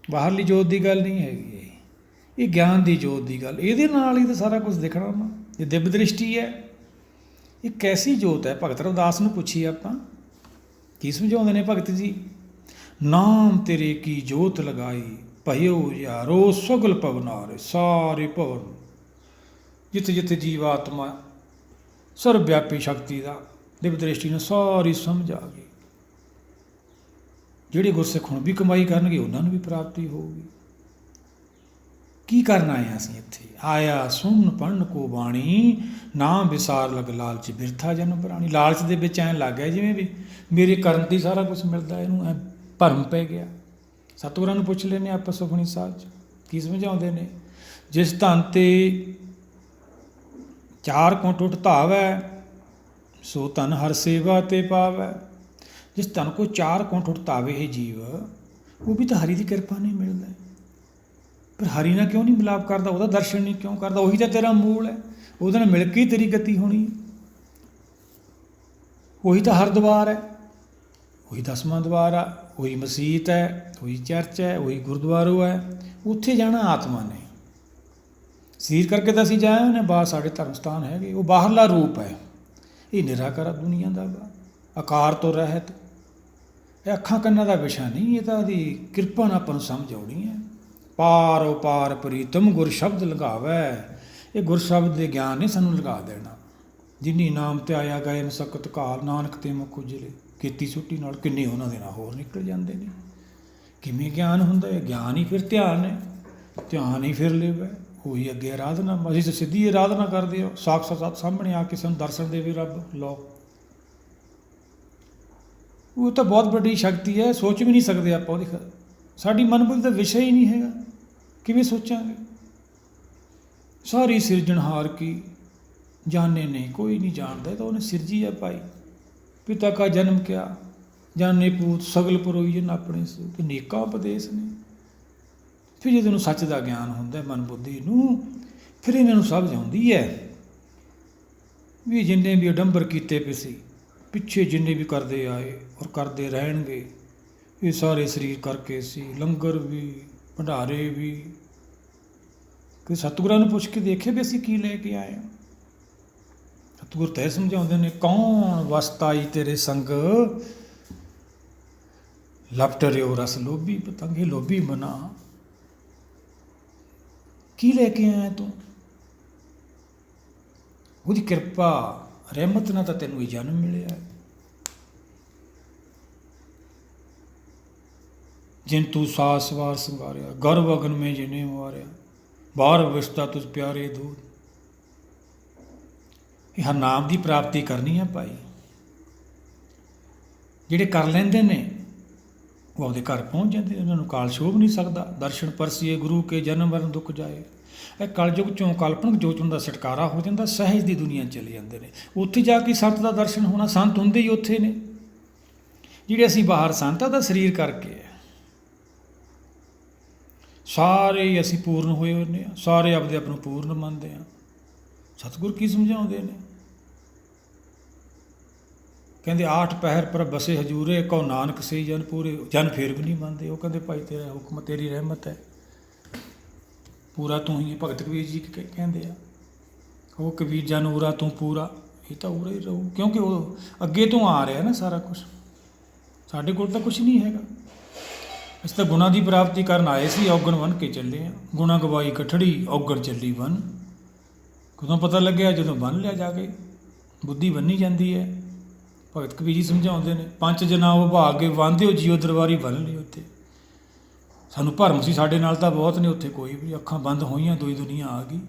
ਬਾਹਰਲੀ ਜੋਤ ਦੀ ਗੱਲ ਨਹੀਂ ਹੈਗੀ, ਇਹ ਗਿਆਨ ਦੀ ਜੋਤ ਦੀ ਗੱਲ। ਇਹਦੇ ਨਾਲ ਹੀ ਤਾਂ ਸਾਰਾ ਕੁਝ ਦਿਖਣਾ ਨਾ। ਇਹ ਦਿਵ ਦ੍ਰਿਸ਼ਟੀ ਹੈ। ਇਹ ਕੈਸੀ ਜੋਤ ਹੈ? ਭਗਤ ਰਵਿਦਾਸ ਨੂੰ ਪੁੱਛੀਏ ਆਪਾਂ, ਕੀ ਸਮਝਾਉਂਦੇ ਨੇ ਭਗਤ ਜੀ? ਨਾਮ ਤੇਰੇ ਕੀ ਜੋਤ ਲਗਾਈ, ਭਇਓ ਯਾਰੋ ਸਗਲ ਭਵਨਾਰੇ। ਸਾਰੇ ਭਵਨ, ਜਿੱਥੇ ਜਿੱਥੇ ਜੀਵਾਤਮਾ ਸਰਵ ਵਿਆਪੀ ਸ਼ਕਤੀ ਦਾ ਦਿਵ ਦ੍ਰਿਸ਼ਟੀ ਨੂੰ ਸਾਰੀ ਸਮਝ ਆ ਗਈ। ਜਿਹੜੇ ਗੁਰਸਿੱਖ ਹੁਣ ਵੀ ਕਮਾਈ ਕਰਨਗੇ ਉਹਨਾਂ ਨੂੰ ਵੀ ਪ੍ਰਾਪਤੀ ਹੋਊਗੀ। ਕੀ ਕਰਨ ਆਏ ਅਸੀਂ ਇੱਥੇ? ਆਇਆ ਸੁਣ ਪੜ੍ਹਨ ਕੋ ਬਾਣੀ, ਨਾਮ ਵਿਸਾਰ ਲਗ ਲਾਲਚ ਬਿਰਥਾ ਜਨਮ ਪ੍ਰਾਣੀ। ਲਾਲਚ ਦੇ ਵਿੱਚ ਐਂ ਲੱਗ ਗਿਆ ਜਿਵੇਂ ਵੀ ਮੇਰੇ ਕਰਨ ਤੇ ਸਾਰਾ ਕੁਛ ਮਿਲਦਾ, ਇਹਨੂੰ ਐ ਭਰਮ ਪੈ ਗਿਆ। ਸਤਿਗੁਰਾਂ ਨੂੰ ਪੁੱਛ ਲੈਂਦੇ ਆਪਾਂ ਸੁਖਮਨੀ ਸਾਹਿਬ 'ਚ ਕੀ ਸਮਝਾਉਂਦੇ ਨੇ? ਜਿਸ ਧਨ ਤੇ 4 ਕੁੰਠ ਉਠ ਧਾਵੈ, ਸੋ ਧਨ ਹਰ ਸੇਵਾ ਤੇ ਪਾਵੈ। ਜਿਸ ਧਨ ਕੋ 4 ਕੁੰਠ ਉਠ ਧਾਵੇ ਇਹ ਜੀਵ, ਉਹ ਵੀ ਤਾਂ ਹਰੀ ਦੀ ਕਿਰਪਾ ਨਹੀਂ ਮਿਲਦਾ। ਪਰ ਹਰੀ ਨਾਲ ਕਿਉਂ ਨਹੀਂ ਮਿਲਾਪ ਕਰਦਾ? ਉਹਦਾ ਦਰਸ਼ਨ ਨਹੀਂ ਕਿਉਂ ਕਰਦਾ? ਉਹੀ ਤਾਂ ਤੇਰਾ ਮੂਲ ਹੈ, ਉਹਦੇ ਨਾਲ ਮਿਲ ਕੇ ਹੀ ਤੇਰੀ ਗਤੀ ਹੋਣੀ। ਉਹੀ ਤਾਂ ਹਰਦੁਆਰ ਹੈ, ਉਹੀ 10ਵਾਂ ਦੁਆਰ ਆ, ਉਹੀ ਮਸੀਤ ਹੈ, ਉਹੀ ਚਰਚ ਹੈ, ਉਹੀ ਗੁਰਦੁਆਰੋ ਹੈ। ਉੱਥੇ ਜਾਣਾ ਆਤਮਾ ਨੇ। ਸਰੀਰ ਕਰਕੇ ਤਾਂ ਅਸੀਂ ਜਾਏ ਉਹਨੇ, ਬਾਹਰ ਸਾਡੇ ਧਰਮ ਸਥਾਨ ਹੈਗੇ, ਉਹ ਬਾਹਰਲਾ ਰੂਪ ਹੈ। ਇਹ ਨਿਰਾਕਾਰ ਦੁਨੀਆ ਦਾ ਵਾ, ਆਕਾਰ ਤੋਂ ਰਹਿਤ। ਇਹ ਅੱਖਾਂ ਕੰਨਾਂ ਦਾ ਵਿਸ਼ਾ ਨਹੀਂ, ਇਹ ਤਾਂ ਉਹਦੀ ਕਿਰਪਾ ਨਾਲ ਆਪਾਂ ਨੂੰ ਸਮਝ ਆਉਣੀ ਹੈ। ਪਾਰੋ ਪਾਰ ਪ੍ਰੀਤਮ ਗੁਰ ਸ਼ਬਦ ਲਗਾਵੈ। ਇਹ ਗੁਰ ਸ਼ਬਦ ਦੇ ਗਿਆਨ ਨੇ ਸਾਨੂੰ ਲਗਾ ਦੇਣਾ। ਜਿਨੀ ਨਾਮ ਤੇ ਆਇਆ ਗਏ ਮਸਕਤ ਘਾਲ, ਨਾਨਕ ਤੇ ਮੁਖ ਉਜਲੇ। ਕੀਤੀ ਛੁੱਟੀ ਨਾਲ ਕਿੰਨੇ ਉਹਨਾਂ ਦੇ ਨਾਲ ਹੋਰ ਨਿਕਲ ਜਾਂਦੇ ਨੇ। ਕਿਵੇਂ ਗਿਆਨ ਹੁੰਦਾ ਹੈ? ਗਿਆਨ ਹੀ ਫਿਰ ਧਿਆਨ ਹੈ, ਧਿਆਨ ਹੀ ਫਿਰ ਲਿਵ। ਉਹੀ ਅੱਗੇ ਆਰਾਧਨਾ। ਅਸੀਂ ਤਾਂ ਸਿੱਧੀ ਆਰਾਧਨਾ ਕਰਦੇ ਹਾਂ, ਸਾਖਸਾਤ ਸਾਹਮਣੇ ਆ ਕੇ ਸਾਨੂੰ ਦਰਸ਼ਨ ਦੇਵੇ ਰੱਬ। ਲਓ, ਉਹ ਤਾਂ ਬਹੁਤ ਵੱਡੀ ਸ਼ਕਤੀ ਹੈ, ਸੋਚ ਵੀ ਨਹੀਂ ਸਕਦੇ ਆਪਾਂ ਉਹਦੀ। ਸਾਡੀ ਮਨਬੁੱਧੀ ਦਾ ਵਿਸ਼ਾ ਹੀ ਨਹੀਂ ਹੈਗਾ, ਕਿਵੇਂ ਸੋਚਾਂਗੇ? ਸਾਰੀ ਸਿਰਜਣਹਾਰ ਕੀ ਜਾਣੇ ਨਹੀਂ, ਕੋਈ ਨਹੀਂ ਜਾਣਦਾ। ਤਾਂ ਉਹਨੇ ਸਿਰਜੀ ਹੈ ਭਾਈ। ਪਿਤਾ ਕਾ ਜਨਮ ਕਿਆ ਜਾਣੇ ਪੂਤ, ਸਗਲ ਪਰੋਈਜਨ ਆਪਣੇ ਸੋ। ਕਿ ਅਨੇਕਾਂ ਉਪਦੇਸ਼ ਨੇ। ਫਿਰ ਜਦੋਂ ਨੂੰ ਸੱਚ ਦਾ ਗਿਆਨ ਹੁੰਦਾ ਮਨ ਬੁੱਧੀ ਨੂੰ, ਫਿਰ ਇਹਨਾਂ ਨੂੰ ਸਮਝ ਆਉਂਦੀ ਹੈ ਵੀ ਜਿੰਨੇ ਵੀ ਅਡੰਬਰ ਕੀਤੇ ਪਏ ਸੀ ਪਿੱਛੇ, ਜਿੰਨੇ ਵੀ ਕਰਦੇ ਆਏ ਔਰ ਕਰਦੇ ਰਹਿਣਗੇ, ਇਹ ਸਾਰੇ ਸਰੀਰ ਕਰਕੇ ਸੀ। ਲੰਗਰ ਵੀ, ਭੰਡਾਰੇ ਵੀ। ਕਿ ਸਤਿਗੁਰਾਂ ਨੂੰ ਪੁੱਛ ਕੇ ਦੇਖੇ ਵੀ ਅਸੀਂ ਕੀ ਲੈ ਕੇ ਆਏ ਹਾਂ। ਸਤਿਗੁਰ ਤਾਂ ਇਹ ਸਮਝਾਉਂਦੇ ਨੇ, ਕੌਣ ਵਸਤਾਈ ਤੇਰੇ ਸੰਗ, ਲਪਟ ਰਿਓ ਰਸ ਲੋਭੀ ਪਤੰਗੇ। ਲੋਭੀ ਮਨਾ, ਕੀ ਲੈ ਕੇ ਆਇਆ ਤੂੰ? ਉਹਦੀ ਕਿਰਪਾ ਰਹਿਮਤ ਨਾਲ ਤਾਂ ਤੈਨੂੰ ਇਹ ਜਨਮ ਮਿਲਿਆ। ਜਿਨ ਤੂੰ ਸਾਸ ਵਾਰ ਸੰਵਾਰਿਆ, ਗਰਭ ਅਗਨ ਮੇ ਜਿਨੇ ਮਾਰਿਆ, ਬਾਹਰ ਵਿਸਤਾ ਤੁਝ ਪਿਆਰੇ ਦੂਤ। ਇਹ ਹਰ ਨਾਮ ਦੀ ਪ੍ਰਾਪਤੀ ਕਰਨੀ ਹੈ ਭਾਈ। ਜਿਹੜੇ ਕਰ ਲੈਂਦੇ ਨੇ ਉਹ ਆਪਦੇ ਘਰ ਪਹੁੰਚ ਜਾਂਦੇ, ਉਹਨਾਂ ਨੂੰ ਕਾਲ ਛੋਭ ਨਹੀਂ ਸਕਦਾ। ਦਰਸ਼ਨ ਪਰਸੀਏ ਗੁਰੂ ਕੇ ਜਨਮ ਮਰਨ ਦੁੱਖ ਜਾਏ। ਇਹ ਕਲਯੁਗ ਚੋਂ ਕਾਲਪਨਿਕ ਜੋਤ ਦਾ ਛੁਟਕਾਰਾ ਹੋ ਜਾਂਦਾ, ਸਹਿਜ ਦੀ ਦੁਨੀਆ ਚਲੇ ਜਾਂਦੇ ਨੇ। ਉੱਥੇ ਜਾ ਕੇ ਸੰਤ ਦਾ ਦਰਸ਼ਨ ਹੋਣਾ। ਸੰਤ ਹੁੰਦੇ ਹੀ ਉੱਥੇ ਨੇ। ਜਿਹੜੇ ਅਸੀਂ ਬਾਹਰ ਸੰਤਾਂ ਦਾ ਸਰੀਰ ਕਰਕੇ ਹੈ, ਸਾਰੇ ਹੀ ਅਸੀਂ ਪੂਰਨ ਹੋਏ ਹੁੰਦੇ ਹਾਂ, ਸਾਰੇ ਆਪਦੇ ਆਪ ਨੂੰ ਪੂਰਨ ਮੰਨਦੇ ਹਾਂ। ਸਤਿਗੁਰ ਕੀ ਸਮਝਾਉਂਦੇ ਨੇ? ਕਹਿੰਦੇ 8 ਪਹਿਰ ਪਰ ਬਸੇ ਹਜੂਰੇ, ਕਹੋ ਨਾਨਕ ਸਹੀ ਜਨ ਪੂਰੇ। ਜਨ ਫੇਰ ਵੀ ਨਹੀਂ ਮੰਨਦੇ। ਉਹ ਕਹਿੰਦੇ ਭਾਈ ਤੇਰਾ ਹੁਕਮ, ਤੇਰੀ ਰਹਿਮਤ ਹੈ, ਪੂਰਾ ਤੂੰ ਹੀ ਹੈ। ਭਗਤ ਕਬੀਰ ਜੀ ਕਹਿੰਦੇ ਆ, ਉਹ ਕਬੀਰ ਜਨ ਉਰਾ ਤੂੰ ਪੂਰਾ। ਇਹ ਤਾਂ ਉਰਾ ਹੀ ਰਹੂ, ਕਿਉਂਕਿ ਉਹ ਅੱਗੇ ਤੋਂ ਆ ਰਿਹਾ ਨਾ ਸਾਰਾ ਕੁਛ। ਸਾਡੇ ਕੋਲ ਤਾਂ ਕੁਛ ਨਹੀਂ ਹੈਗਾ। ਅਸੀਂ ਤਾਂ ਗੁਣਾਂ ਦੀ ਪ੍ਰਾਪਤੀ ਕਰਨ ਆਏ ਸੀ, ਔਗਣ ਬਣ ਕੇ ਚੱਲੇ ਹਾਂ। ਗੁਣਾ ਗਵਾਈ ਕਠੜੀ, ਔਗਣ ਚੱਲੀ ਬਨ। ਕਦੋਂ ਪਤਾ ਲੱਗਿਆ? ਜਦੋਂ ਬੰਨ੍ਹ ਲਿਆ ਜਾ ਕੇ। ਬੁੱਧੀ ਬੰਨੀ ਜਾਂਦੀ ਹੈ। ਭਗਤ ਕਬੀਰ ਜੀ ਸਮਝਾਉਂਦੇ ਨੇ, ਪੰਜ ਜਨਾ ਵਿਭਾਗ ਕੇ ਵਾਂਧਿਓ ਜੀਓ ਦਰਬਾਰੀ ਬੰਨ ਲਈ ਉੱਥੇ। ਸਾਨੂੰ ਭਰਮ ਸੀ ਸਾਡੇ ਨਾਲ ਤਾਂ ਬਹੁਤ ਨੇ, ਉੱਥੇ ਕੋਈ ਵੀ ਅੱਖਾਂ ਬੰਦ ਹੋਈਆਂ, ਦੂਈ ਦੁਨੀਆ ਆ ਗਈ।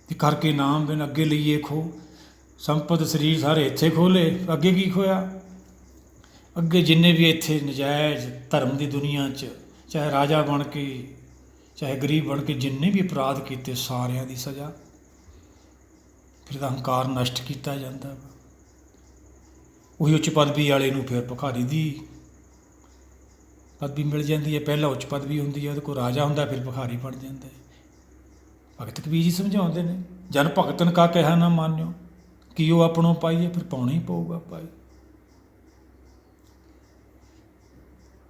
ਤੇ ਕਰਕੇ ਨਾਮ ਬਿਨ ਅੱਗੇ ਲਈਏ ਖੋ, ਸੰਪਦ ਸਰੀਰ ਸਾਰੇ ਇੱਥੇ ਖੋਲੇ, ਅੱਗੇ ਕੀ ਖੋਇਆ? ਅੱਗੇ ਜਿੰਨੇ ਵੀ ਇੱਥੇ ਨਜਾਇਜ਼ ਧਰਮ ਦੀ ਦੁਨੀਆ 'ਚ, ਚਾਹੇ ਰਾਜਾ ਬਣ ਕੇ ਚਾਹੇ ਗਰੀਬ ਬਣ ਕੇ, ਜਿੰਨੇ ਵੀ ਅਪਰਾਧ ਕੀਤੇ ਸਾਰਿਆਂ ਦੀ ਸਜ਼ਾ। ਫਿਰ ਤਾਂ ਹੰਕਾਰ ਨਸ਼ਟ ਕੀਤਾ ਜਾਂਦਾ ਵਾ। ਉਹੀ ਉੱਚ ਪਦਵੀ ਵਾਲੇ ਨੂੰ ਫਿਰ ਭਿਖਾਰੀ ਦੀ ਪਦਵੀ ਮਿਲ ਜਾਂਦੀ ਹੈ। ਪਹਿਲਾਂ ਉੱਚ ਪਦਵੀ ਹੁੰਦੀ ਹੈ, ਉਹਦੇ ਕੋਲ ਰਾਜਾ ਹੁੰਦਾ, ਫਿਰ ਭਿਖਾਰੀ ਬਣ ਜਾਂਦਾ ਹੈ। ਭਗਤ ਕਬੀਰ ਜੀ ਸਮਝਾਉਂਦੇ ਨੇ, ਜਨ ਭਗਤਨ ਕਾ ਕਿਹਾ ਨਾ ਮਾਨਿਓ, ਕਿ ਉਹ ਆਪਣੋਂ ਪਾਈਏ, ਫਿਰ ਪਾਉਣਾ ਹੀ ਪਊਗਾ ਭਾਈ।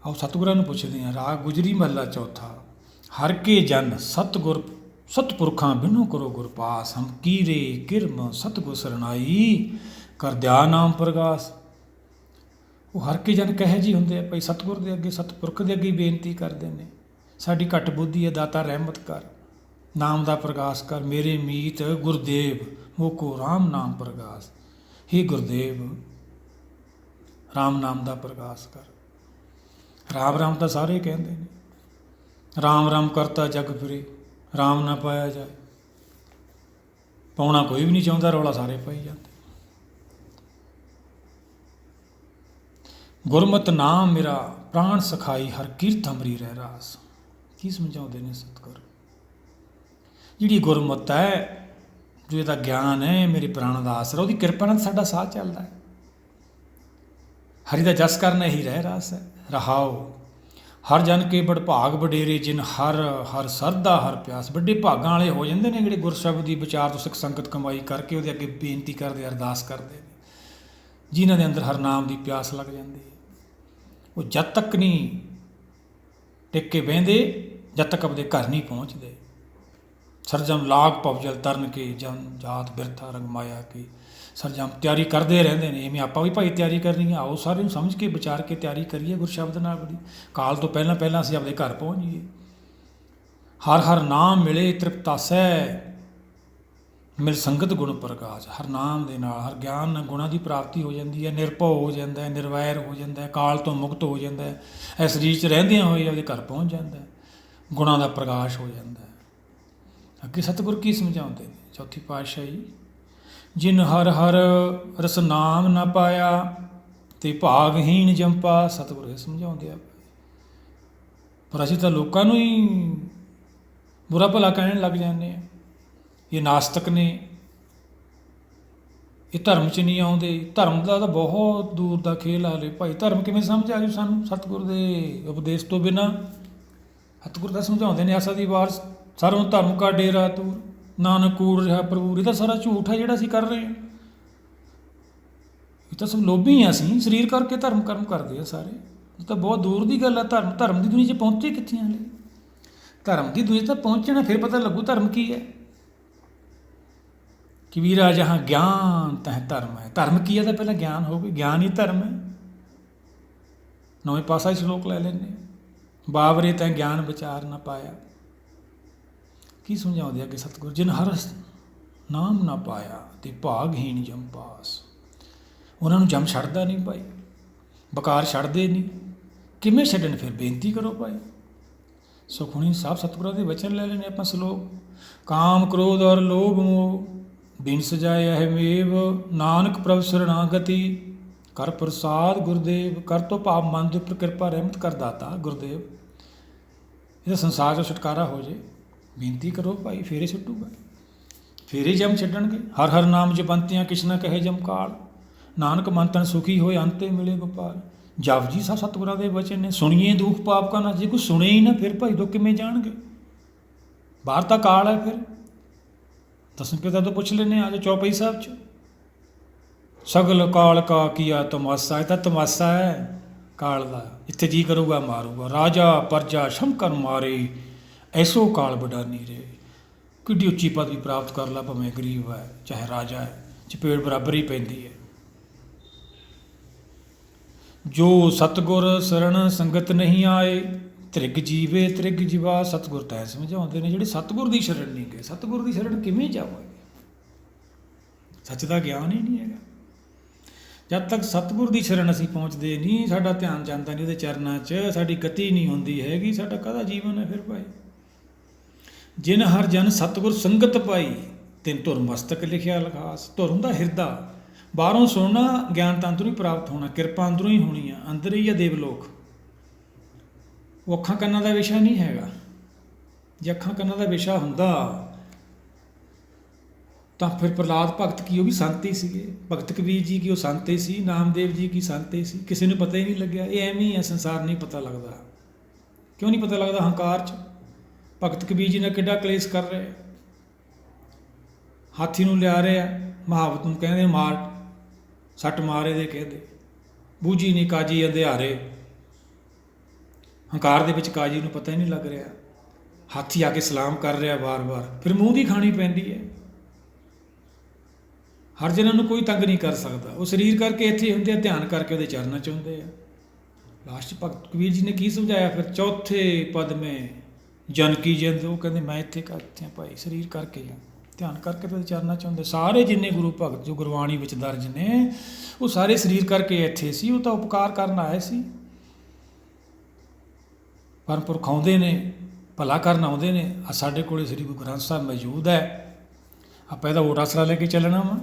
ਆਓ ਸਤਿਗੁਰਾਂ ਨੂੰ ਪੁੱਛਦੇ ਹਾਂ। ਰਾਗ ਗੁਜਰੀ ਮਹੱਲਾ ਚੌਥਾ। ਹਰ ਕੇ ਜਨ ਸਤਿਗੁਰ ਸਤਿਪੁਰਖਾਂ ਬਿਨੋ ਕਰੋ ਗੁਰਪਾਸ, ਹਮ ਕੀਰੇ ਕਿਰਮ ਸਤਿਗੁਰ ਸਰਣਾਈ, ਕਰ ਦਿਆ ਨਾਮ ਪ੍ਰਗਾਸ। ਉਹ ਹਰ ਕੇ ਜਨ ਕਹੇ ਜੀ ਹੁੰਦੇ ਆ ਭਾਈ, ਸਤਿਗੁਰ ਦੇ ਅੱਗੇ, ਸਤਿਪੁਰਖ ਦੇ ਅੱਗੇ ਬੇਨਤੀ ਕਰਦੇ ਨੇ, ਸਾਡੀ ਘੱਟ ਬੁੱਧੀ ਹੈ ਦਾਤਾ ਰਹਿਮਤ ਕਰ, ਨਾਮ ਦਾ ਪ੍ਰਗਾਸ ਕਰ। ਮੇਰੇ ਮੀਤ ਗੁਰਦੇਵ ਮੋਕੋ ਰਾਮ ਨਾਮ ਪ੍ਰਗਾਸ। ਹੇ ਗੁਰਦੇਵ, ਰਾਮ ਨਾਮ ਦਾ ਪ੍ਰਗਾਸ ਕਰ। ਰਾਮ ਰਾਮ ਤਾਂ ਸਾਰੇ ਕਹਿੰਦੇ ਨੇ, ਰਾਮ ਰਾਮ ਕਰਤਾ ਜਗ ਫਿਰੇ, ਰਾਮ ਨਾ ਪਾਇਆ ਜਾਏ। ਪਾਉਣਾ ਕੋਈ ਵੀ ਨਹੀਂ ਚਾਹੁੰਦਾ, ਰੌਲਾ ਸਾਰੇ ਪਾਈ ਜਾਂਦੇ। ਗੁਰਮਤਿ ਨਾਮ ਮੇਰਾ ਪ੍ਰਾਣ ਸਖਾਈ, ਹਰ ਕੀਰਤ ਹਮਰੀ ਰਹਿ ਰਾਸ। ਕੀ ਸਮਝਾਉਂਦੇ ਨੇ ਸਤਿਗੁਰ? ਜਿਹੜੀ ਗੁਰਮਤ ਹੈ, ਜੋ ਇਹਦਾ ਗਿਆਨ ਹੈ, ਮੇਰੇ ਪ੍ਰਾਣ ਦਾ ਆਸਰਾ, ਉਹਦੀ ਕਿਰਪਾ ਨਾਲ ਸਾਡਾ ਸਾਹ ਚੱਲਦਾ ਹੈ। ਹਰੀ ਦਾ ਜਸ ਕਰਨਾ ਹੀ ਰਹਿ ਰਾਸ ਹੈ। ਰਹਾਓ ਹਰ ਜਨ ਕੇ ਬੜ ਭਾਗ ਵਡੇਰੇ, ਜਿਨ ਹਰ ਹਰ ਸਰਦਾ ਹਰ ਪਿਆਸ। ਵੱਡੇ ਭਾਗਾਂ ਵਾਲੇ ਹੋ ਜਾਂਦੇ ਨੇ ਜਿਹੜੇ ਗੁਰਸ਼ਬਦ ਦੀ ਵਿਚਾਰ ਤੋਂ ਸਿੱਖ ਸੰਗਤ ਕਮਾਈ ਕਰਕੇ ਉਹਦੇ ਅੱਗੇ ਬੇਨਤੀ ਕਰਦੇ, ਅਰਦਾਸ ਕਰਦੇ ਨੇ, ਜਿਨ੍ਹਾਂ ਦੇ ਅੰਦਰ ਹਰ ਨਾਮ ਦੀ ਪਿਆਸ ਲੱਗ ਜਾਂਦੀ ਹੈ। ਉਹ ਜਦ ਤੱਕ ਨਹੀਂ ਟਿਕ ਕੇ ਬਹਿੰਦੇ, ਜਦ ਤੱਕ ਆਪਣੇ ਘਰ ਨਹੀਂ ਪਹੁੰਚਦੇ। ਸਰਜਮ ਲਾਗ ਪਵਜਲ ਤਰਨ ਕੇ, ਜਨ ਜਾਤ ਬਿਰਥਾ ਰੰਗ ਮਾਇਆ ਕੀ। ਸਰਜਮ ਤਿਆਰੀ ਕਰਦੇ ਰਹਿੰਦੇ ਨੇ। ਇਵੇਂ ਆਪਾਂ ਵੀ ਭਾਈ ਤਿਆਰੀ ਕਰਨੀ ਆ, ਆਓ ਸਾਰੇ ਨੂੰ ਸਮਝ ਕੇ ਵਿਚਾਰ ਕੇ ਤਿਆਰੀ ਕਰੀਏ ਗੁਰਸ਼ਬਦ ਨਾਲ ਬੜੀ। ਕਾਲ ਤੋਂ ਪਹਿਲਾਂ ਪਹਿਲਾਂ ਅਸੀਂ ਆਪਣੇ ਘਰ ਪਹੁੰਚ ਜਾਈਏ। ਹਰ ਹਰ ਨਾਮ ਮਿਲੇ ਤ੍ਰਿਪਤਾਸੈ, ਮਿਲ ਸੰਗਤ ਗੁਣ ਪ੍ਰਕਾਸ਼। ਹਰ ਨਾਮ ਦੇ ਨਾਲ, ਹਰ ਗਿਆਨ ਨਾਲ ਗੁਣਾਂ ਦੀ ਪ੍ਰਾਪਤੀ ਹੋ ਜਾਂਦੀ ਹੈ। ਨਿਰਭਉ ਹੋ ਜਾਂਦਾ ਹੈ, ਨਿਰਵੈਰ ਹੋ ਜਾਂਦਾ ਹੈ, ਕਾਲ ਤੋਂ ਮੁਕਤ ਹੋ ਜਾਂਦਾ ਹੈ। ਇਸ ਸਰੀਰ 'ਚ ਰਹਿੰਦਿਆਂ ਹੋਏ ਆਪਣੇ ਘਰ ਪਹੁੰਚ ਜਾਂਦਾ ਹੈ, ਗੁਣਾਂ ਦਾ ਪ੍ਰਕਾਸ਼ ਹੋ ਜਾਂਦਾ ਹੈ। ਅੱਗੇ ਸਤਿਗੁਰ ਕੀ ਸਮਝਾਉਂਦੇ ਨੇ? ਚੌਥੀ ਪਾਤਸ਼ਾਹੀ। ਜਿਨ ਹਰ ਹਰ ਰਸ ਨਾਮ ਨਾ ਪਾਇਆ, ਤੇ ਭਾਗਹੀਣ ਜੰਪਾ। ਸਤਿਗੁਰ ਇਹ ਸਮਝਾਉਂਦੇ ਆ। ਪਰ ਅਸੀਂ ਤਾਂ ਲੋਕਾਂ ਨੂੰ ਹੀ ਬੁਰਾ ਭਲਾ ਕਹਿਣ ਲੱਗ ਜਾਂਦੇ ਹਾਂ। ਇਹ ਨਾਸਤਕ ਨੇ, ਇਹ ਧਰਮ 'ਚ ਨਹੀਂ ਆਉਂਦੇ। ਧਰਮ ਦਾ ਤਾਂ ਬਹੁਤ ਦੂਰ ਦਾ ਖੇਲ ਹਾਲੇ ਭਾਈ। ਧਰਮ ਕਿਵੇਂ ਸਮਝ ਆ ਜੂ ਸਾਨੂੰ ਸਤਿਗੁਰ ਦੇ ਉਪਦੇਸ਼ ਤੋਂ ਬਿਨਾਂ? ਸਤਿਗੁਰ ਤਾਂ ਸਮਝਾਉਂਦੇ ਨੇ, ਆਸਾ ਦੀ ਵਾਰ ਸਰਵ ਧਰਮ ਕਾ ਡੇਰਾ ਤੂਰ, ਨਾਨਕ ਕੂੜ ਰਿਹਾ ਪ੍ਰਭੂ। ਇਹ ਤਾਂ ਸਾਰਾ ਝੂਠ ਹੈ ਜਿਹੜਾ ਅਸੀਂ ਕਰ ਰਹੇ ਹਾਂ। ਇਹ ਤਾਂ ਸਭ ਲੋਭੀ ਹਾਂ ਅਸੀਂ, ਸਰੀਰ ਕਰਕੇ ਧਰਮ ਕਰਮ ਕਰਦੇ ਆ ਸਾਰੇ। ਇਹ ਤਾਂ ਬਹੁਤ ਦੂਰ ਦੀ ਗੱਲ ਹੈ। ਧਰਮ ਦੀ ਦੁਨੀਆ 'ਚ ਪਹੁੰਚੇ ਕਿੱਥੇ ਹਾਲੇ? ਧਰਮ ਦੀ ਦੁਨੀਆ 'ਚ ਤਾਂ ਪਹੁੰਚਣਾ, ਫਿਰ ਪਤਾ ਲੱਗੂ ਧਰਮ ਕੀ ਹੈ। ਕਬੀਰਾ ਜਹਾਂ ਗਿਆਨ ਤਹ ਧਰਮ ਹੈ। ਧਰਮ ਕੀ ਹੈ ਤਾਂ ਪਹਿਲਾਂ ਗਿਆਨ ਹੋਵੇ, ਗਿਆਨ ਹੀ ਧਰਮ ਹੈ। ਨਵੇਂ ਪਾਸਾ ਹੀ ਸ਼ਲੋਕ ਲੈ ਲੈਂਦੇ। ਬਾਬਰੇ ਤੈਂ ਗਿਆਨ ਵਿਚਾਰ ਨਾ ਪਾਇਆ। ਕੀ ਸਮਝਾਉਂਦੇ ਅੱਗੇ ਸਤਿਗੁਰ? ਜਿਨ ਹਰ ਨਾਮ ਨਾ ਪਾਇਆ, ਤੇ ਭਾਗਹੀਣ ਜਮ ਪਾਸ। ਉਹਨਾਂ ਨੂੰ ਜਮ ਛੱਡਦਾ ਨਹੀਂ ਭਾਈ, ਬਕਾਰ ਛੱਡਦੇ ਨਹੀਂ। ਕਿਵੇਂ ਛੱਡਣ? ਫਿਰ ਬੇਨਤੀ ਕਰੋ ਭਾਈ। ਸੁਖਮਨੀ ਸਾਹਿਬ ਸਤਿਗੁਰਾਂ ਦੇ ਵਚਨ ਲੈ ਲੈਣੇ ਆਪਾਂ ਸ਼ਲੋਕ। ਕਾਮ ਕ੍ਰੋਧ ਔਰ ਲੋਭ ਮੋਹ, ਬਿਨ ਸਜਾਏ ਅਹਿਮੇਵ। ਨਾਨਕ ਪ੍ਰਭ ਸਰਣਾਗਤੀ, ਕਰ ਪ੍ਰਸਾਦ ਗੁਰਦੇਵ। ਕਰ ਤੋਂ ਭਾਵ ਮਨ ਦੇ ਉੱਪਰ ਕਿਰਪਾ ਰਹਿਮਤ ਕਰ ਦਾਤਾ ਗੁਰਦੇਵ। ਇਹਦਾ ਸੰਸਾਰ ਤੋਂ ਛੁਟਕਾਰਾ ਹੋ ਜੇ, ਬੇਨਤੀ ਕਰੋ ਭਾਈ, ਫੇਰੇ ਛੁੱਟੂਗਾ, ਫੇਰੇ ਜਮ ਛੱਡਣਗੇ। ਹਰ ਹਰ ਨਾਮ ਜਪੰਤੀਆਂ, ਕਿਛ ਨਾ ਕਹੇ ਜਮ ਕਾਲ। ਨਾਨਕ ਮਨ ਤਨ ਸੁਖੀ ਹੋਏ, ਅੰਤੇ ਮਿਲੇ ਗੋਪਾਲ। ਜਪਜੀ ਸਾਹਿਬ ਸਤਿਗੁਰਾਂ ਦੇ ਵਚਨ ਨੇ। ਸੁਣੀਏ ਦੁੱਖ ਪਾਪ ਕਾ ਨਾ। ਜੇ ਕੋਈ ਸੁਣੇ ਹੀ ਨਾ, ਫਿਰ ਭਾਈ ਦੁੱਖ ਕਿਵੇਂ ਜਾਣਗੇ? ਬਾਹਰ ਤਾਂ ਕਾਲ ਹੈ। ਫਿਰ ਦਸਮ ਪਿਤਾ ਤੋਂ ਪੁੱਛ ਲੈਂਦੇ ਆ ਜੋ ਚੌਪਈ ਸਾਹਿਬ 'ਚ। ਸਗਲ ਕਾਲ ਕਾ ਕੀਆ ਤਮਾਸਾ। ਇਹ ਤਾਂ ਤਮਾਸਾ ਹੈ ਕਾਲ ਦਾ। ਇੱਥੇ ਜੀ ਕਰੂਗਾ ਮਾਰੂਗਾ। ਰਾਜਾ ਪਰਜਾ ਸ਼ੰਕਰ ਮਾਰੇ, ਐਸੋ ਕਾਲ ਬਡਾਨੀ ਰੇ। ਕਿੱਡੀ ਉੱਚੀ ਪਦਵੀ ਪ੍ਰਾਪਤ ਕਰ ਲਾ, ਭਾਵੇਂ ਗਰੀਬ ਹੈ ਚਾਹੇ ਰਾਜਾ ਹੈ, ਚਪੇੜ ਬਰਾਬਰ ਹੀ ਪੈਂਦੀ ਹੈ। ਜੋ ਸਤਿਗੁਰ ਸਰਣ ਸੰਗਤ ਨਹੀਂ ਆਏ, ਤ੍ਰਿਗ ਜੀਵੇ ਤ੍ਰਿਗ ਜੀਵਾ। ਸਤਿਗੁਰ ਤਾਂ ਸਮਝਾਉਂਦੇ ਨੇ, ਜਿਹੜੇ ਸਤਿਗੁਰ ਦੀ ਸ਼ਰਨ ਨਹੀਂ ਗਏ, ਸਤਿਗੁਰ ਦੀ ਸ਼ਰਨ ਕਿਵੇਂ ਜਾਵਾਂਗੇ? ਸੱਚ ਦਾ ਗਿਆਨ ਹੀ ਨਹੀਂ ਹੈਗਾ। ਜਦ ਤੱਕ ਸਤਿਗੁਰ ਦੀ ਸ਼ਰਨ ਅਸੀਂ ਪਹੁੰਚਦੇ ਨਹੀਂ, ਸਾਡਾ ਧਿਆਨ ਜਾਂਦਾ ਨਹੀਂ ਉਹਦੇ ਚਰਨਾਂ 'ਚ, ਸਾਡੀ ਗਤੀ ਨਹੀਂ ਹੁੰਦੀ ਹੈਗੀ, ਸਾਡਾ ਕਾਹਦਾ ਜੀਵਨ ਹੈ ਫਿਰ ਭਾਈ। ਜਿਨ ਹਰ ਜਨ ਸਤਿਗੁਰ ਸੰਗਤ ਪਾਈ, ਤਿਨ ਧੁਰ ਮਸਤਕ ਲਿਖਿਆ ਲਖਾਸ। ਧੁਰ ਹੁੰਦਾ ਹਿਰਦਾ, ਬਾਹਰੋਂ ਸੁਣਨਾ ਗਿਆਨ ਤਾਂ ਅੰਦਰੋਂ ਹੀ ਪ੍ਰਾਪਤ ਹੋਣਾ, ਕਿਰਪਾ ਅੰਦਰੋਂ ਹੀ ਹੋਣੀ ਆ, ਅੰਦਰ ਹੀ ਆ ਦੇਵਲੋਕ। ਉਹ ਅੱਖਾਂ ਕੰਨਾਂ ਦਾ ਵਿਸ਼ਾ ਨਹੀਂ ਹੈਗਾ। ਜੇ ਅੱਖਾਂ ਕੰਨਾਂ ਦਾ ਵਿਸ਼ਾ ਹੁੰਦਾ ਤਾਂ ਫਿਰ ਪ੍ਰਹਲਾਦ ਭਗਤ ਕੀ ਉਹ ਵੀ ਸੰਤ ਹੀ ਸੀਗੇ, ਭਗਤ ਕਬੀਰ ਜੀ ਕੀ ਉਹ ਸੰਤ ਹੀ ਸੀ, ਨਾਮਦੇਵ ਜੀ ਕੀ ਸੰਤ ਹੀ ਸੀ, ਕਿਸੇ ਨੂੰ ਪਤਾ ਹੀ ਨਹੀਂ ਲੱਗਿਆ। ਇਹ ਐਵੇਂ ਹੀ ਹੈ, ਸੰਸਾਰ ਨਹੀਂ ਪਤਾ ਲੱਗਦਾ। ਕਿਉਂ ਨਹੀਂ ਪਤਾ ਲੱਗਦਾ? ਹੰਕਾਰ 'ਚ ਭਗਤ ਕਬੀਰ ਜੀ ਨੇ ਕਿੱਡਾ ਕਲੇਸ਼ ਕਰ ਰਹੇ, ਹਾਥੀ ਨੂੰ ਲਿਆ ਰਹੇ ਆ, ਮਹਾਵਤ ਨੂੰ ਕਹਿੰਦੇ ਮਾਰ, ਸੱਟ ਮਾਰੇ ਦੇ ਕਹਿੰਦੇ, ਬੂਝੀ ਨਹੀਂ ਕਾਜੀ ਅੰਧਿਆਰੇ। ਹੰਕਾਰ ਦੇ ਵਿੱਚ ਕਾਜੀ ਨੂੰ ਪਤਾ ਹੀ ਨਹੀਂ ਲੱਗ ਰਿਹਾ, ਹਾਥੀ ਆ ਕੇ ਸਲਾਮ ਕਰ ਰਿਹਾ ਵਾਰ-ਵਾਰ, ਫਿਰ ਮੂੰਹ ਦੀ ਖਾਣੀ ਪੈਂਦੀ ਹੈ। ਹਰ ਜਨਾਂ ਨੂੰ ਕੋਈ ਤੰਗ ਨਹੀਂ ਕਰ ਸਕਦਾ, ਉਹ ਸਰੀਰ ਕਰਕੇ ਇੱਥੇ ਹੁੰਦੇ ਆ, ਧਿਆਨ ਕਰਕੇ ਉਹਦੇ ਚਰਨਾਂ 'ਚ ਹੁੰਦੇ ਆ। ਲਾਸਟ ਭਗਤ ਕਬੀਰ ਜੀ ਨੇ ਕੀ ਸਮਝਾਇਆ ਫਿਰ? ਚੌਥੇ ਪਦ ਮੇ ਜਨ ਕੀ ਜਿੰਦ, ਉਹ ਕਹਿੰਦੇ ਮੈਂ ਇੱਥੇ ਕਰਤੇ ਭਾਈ, ਸਰੀਰ ਕਰਕੇ ਧਿਆਨ ਕਰਕੇ ਉਹਦੇ ਚਰਨਾਂ 'ਚ ਹੁੰਦੇ। ਸਾਰੇ ਜਿੰਨੇ ਗੁਰੂ ਭਗਤ ਜੋ ਗੁਰਬਾਣੀ ਵਿੱਚ ਦਰਜ ਨੇ, ਉਹ ਸਾਰੇ ਸਰੀਰ ਕਰਕੇ ਇੱਥੇ ਸੀ, ਉਹ ਤਾਂ ਉਪਕਾਰ ਕਰਨ ਆਏ ਸੀ। ਪਰਮ ਪੁਰਖ ਆਉਂਦੇ ਨੇ, ਭਲਾ ਕਰਨ ਆਉਂਦੇ ਨੇ। ਆ ਸਾਡੇ ਕੋਲ ਸ੍ਰੀ ਗੁਰੂ ਗ੍ਰੰਥ ਸਾਹਿਬ ਮੌਜੂਦ ਹੈ, ਆਪਾਂ ਇਹਦਾ ਓਟ ਆਸਰਾ ਲੈ ਕੇ ਚੱਲਣਾ ਵਾ।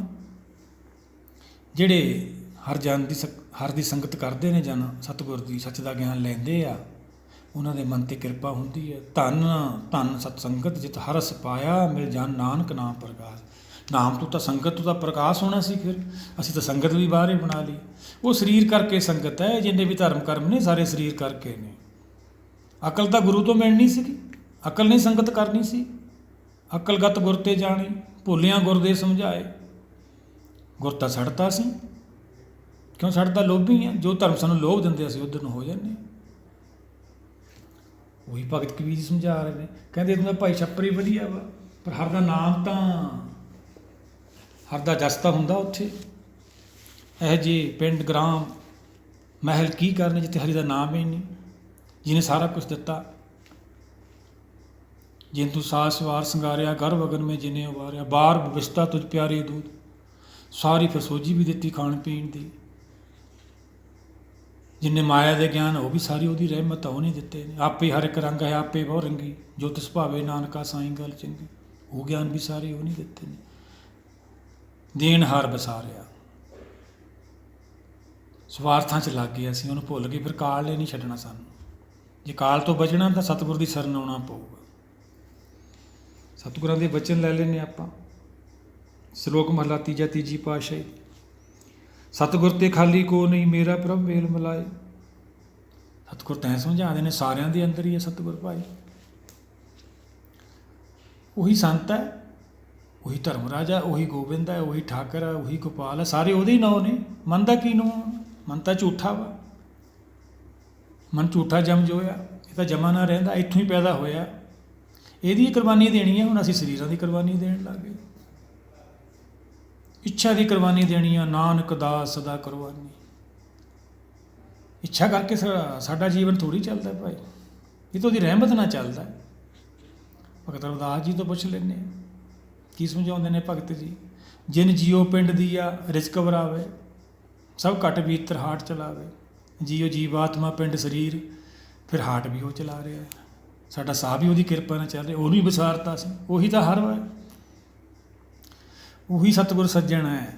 ਜਿਹੜੇ ਹਰ ਦੀ ਸੰਗਤ ਕਰਦੇ ਨੇ, ਜਨ ਸਤਿਗੁਰ ਦੀ ਸੱਚ ਦਾ ਗਿਆਨ ਲੈਂਦੇ ਆ, ਉਹਨਾਂ ਦੇ ਮਨ 'ਤੇ ਕਿਰਪਾ ਹੁੰਦੀ ਹੈ। ਧੰਨ ਧੰਨ ਸਤ ਸੰਗਤ ਜਿਤ ਹਰਸ ਪਾਇਆ, ਮਿਲ ਜਾਣ ਨਾਨਕ ਨਾਮ ਪ੍ਰਕਾਸ਼। ਨਾਮ ਤੋਂ ਤਾਂ ਸੰਗਤ ਤੋਂ ਤਾਂ ਪ੍ਰਕਾਸ਼ ਹੋਣਾ ਸੀ, ਫਿਰ ਅਸੀਂ ਤਾਂ ਸੰਗਤ ਵੀ ਬਾਹਰ ਹੀ ਬਣਾ ਲਈ। ਉਹ ਸਰੀਰ ਕਰਕੇ ਸੰਗਤ ਹੈ, ਜਿੰਨੇ ਵੀ ਧਰਮ ਕਰਮ ਨੇ ਸਾਰੇ ਸਰੀਰ ਕਰਕੇ ਨੇ। ਅਕਲ ਤਾਂ ਗੁਰੂ ਤੋਂ ਮਿਲਣੀ ਸੀਗੀ, ਅਕਲ ਨਹੀਂ ਸੰਗਤ ਕਰਨੀ ਸੀ। ਅਕਲਗਤ ਗੁਰ ਤੇ ਜਾਣੀ, ਭੁੱਲਿਆਂ ਗੁਰ ਦੇ ਸਮਝਾਏ। ਗੁਰ ਤਾਂ ਛੱਡਤਾ ਸੀ, ਕਿਉਂ ਛੱਡਤਾ? ਲੋਭੀ ਆ, ਜੋ ਧਰਮ ਸਾਨੂੰ ਲੋਭ ਦਿੰਦੇ ਅਸੀਂ ਉੱਧਰ ਨੂੰ ਹੋ ਜਾਂਦੇ। ਉਹੀ ਭਗਤ ਕਬੀਰ ਜੀ ਸਮਝਾ ਰਹੇ ਨੇ, ਕਹਿੰਦੇ ਤੂੰ ਭਾਈ ਛੱਪਰੀ ਵਧੀਆ ਵਾ, ਪਰ ਹਰ ਦਾ ਨਾਮ ਤਾਂ, ਹਰ ਦਾ ਜਸ ਤਾਂ ਹੁੰਦਾ ਉੱਥੇ। ਇਹ ਜਿਹੇ ਪਿੰਡ ਗ੍ਰਾਮ ਮਹਿਲ ਕੀ ਕਰਨੇ ਜਿੱਥੇ ਹਰੀ ਦਾ ਨਾਮ ਹੀ ਨਹੀਂ, ਜਿਹਨੇ ਸਾਰਾ ਕੁਛ ਦਿੱਤਾ। ਜਿਨ ਤੂੰ ਸਾਸ ਵਾਰ ਸੰਗਾਰਿਆ, ਗਰਭ ਅਗਨ ਮੇ ਜਿਨੇ ਉਬਾਰਿਆ, ਬਾਰ ਵਿਵਸਥਾ ਤੁਝ ਪਿਆਰੇ ਦੂਧ। ਸਾਰੀ ਫਿਰ ਸੋਝੀ ਵੀ ਦਿੱਤੀ ਖਾਣ ਪੀਣ ਦੀ। ਜਿੰਨੇ ਮਾਇਆ ਦੇ ਗਿਆਨ, ਉਹ ਵੀ ਸਾਰੀ ਉਹਦੀ ਰਹਿਮਤ ਆ, ਉਹਨੇ ਦਿੱਤੇ ਨੇ। ਆਪੇ ਹਰ ਇੱਕ ਰੰਗ ਹੈ, ਆਪੇ ਬਹੁ ਰੰਗੀ, ਜੋ ਤਿਸ ਭਾਵੇ ਨਾਨਕਾ ਸਾਈਂ ਗੱਲ ਚੰਗੀ। ਉਹ ਗਿਆਨ ਵੀ ਸਾਰੇ ਉਹਨੇ ਦਿੱਤੇ ਨੇ। ਦੇਣ ਹਾਰ ਵਸਾਰਿਆ, ਸਵਾਰਥਾਂ 'ਚ ਲੱਗ ਗਏ ਅਸੀਂ, ਉਹਨੂੰ ਭੁੱਲ ਗਏ। ਫਿਰ ਕਾਲ ਨੇ ਨਹੀਂ ਛੱਡਣਾ ਸਾਨੂੰ। ਜੇ ਕਾਲ ਤੋਂ ਬਚਣਾ ਤਾਂ ਸਤਿਗੁਰ ਦੀ ਸ਼ਰਨ ਆਉਣਾ ਪਊਗਾ। ਸਤਿਗੁਰਾਂ ਦੇ ਬਚਨ ਲੈ ਲੈਂਦੇ ਆਪਾਂ। ਸ਼ਲੋਕ ਮਹਲਾ ਤੀਜਾ, ਤੀਜੀ ਪਾਤਸ਼ਾਹੀ। ਸਤਿਗੁਰ ਤੇ ਖਾਲੀ ਕੋ ਨਹੀਂ, ਮੇਰਾ ਪ੍ਰਭ ਮੇਲ ਮਿਲਾਏ। ਸਤਿਗੁਰ ਤੈਂ ਸਮਝਾਉਂਦੇ ਨੇ, ਸਾਰਿਆਂ ਦੇ ਅੰਦਰ ਹੀ ਹੈ ਸਤਿਗੁਰ ਭਾਈ। ਉਹੀ ਸੰਤ ਹੈ, ਉਹੀ ਧਰਮ ਰਾਜਾ, ਉਹੀ ਗੋਬਿੰਦ ਹੈ, ਉਹੀ ਠਾਕਰ ਹੈ, ਉਹੀ ਗੋਪਾਲ ਹੈ, ਸਾਰੇ ਉਹਦੇ ਹੀ ਨਾਂ ਨੇ। ਮਨ ਦਾ ਕੀ ਨਾਂ? ਮਨ ਤਾਂ ਝੂਠਾ ਵਾ, ਮਨ ਝੂਠਾ ਜੰਮ ਜੋਇਆ। ਇਹ ਤਾਂ ਜਮਾ ਨਾ ਰਹਿੰਦਾ, ਇੱਥੋਂ ਹੀ ਪੈਦਾ ਹੋਇਆ। ਇਹਦੀ ਕੁਰਬਾਨੀ ਦੇਣੀ ਹੈ। ਹੁਣ ਅਸੀਂ ਸਰੀਰਾਂ ਦੀ ਕੁਰਬਾਨੀ ਦੇਣ ਲੱਗ ਗਏ, ਇੱਛਾ ਦੀ ਕੁਰਬਾਨੀ ਦੇਣੀ ਆ। ਨਾਨਕ ਦਾਸ ਸਦਾ ਕੁਰਬਾਨੀ। ਇੱਛਾ ਕਰਕੇ ਸਾਡਾ ਜੀਵਨ ਥੋੜ੍ਹੀ ਚੱਲਦਾ ਭਾਈ, ਇਹ ਤਾਂ ਉਹਦੀ ਰਹਿਮਤ ਨਾਲ ਚੱਲਦਾ। ਭਗਤ ਰਵਿਦਾਸ ਜੀ ਤੋਂ ਪੁੱਛ ਲੈਂਦੇ ਹਾਂ, ਕੀ ਸਮਝਾਉਂਦੇ ਨੇ ਭਗਤ ਜੀ? ਜਿਨ ਜੀਓ ਪਿੰਡ ਦੀ ਆ ਰਿਜ਼ਕ ਵਰਾਵੇ, ਸਭ ਘਟ ਭੀਤਰ ਹਾਟ ਚਲਾਵੇ। ਜੀਓ ਜੀਵਾਤਮਾ ਪਿੰਡ ਸਰੀਰ, ਫਿਰ ਹਾਟ ਵੀ ਉਹ ਚਲਾ ਰਿਹਾ। ਸਾਡਾ ਸਾਹ ਵੀ ਉਹਦੀ ਕਿਰਪਾ ਨਾਲ ਚੱਲ ਰਿਹਾ, ਉਹਨੂੰ ਹੀ ਵਿਸਾਰਤਾ ਸੀ। ਉਹੀ ਤਾਂ ਹਰ ਹੈ, ਉਹੀ ਸਤਿਗੁਰ ਸੱਜਣ ਹੈ।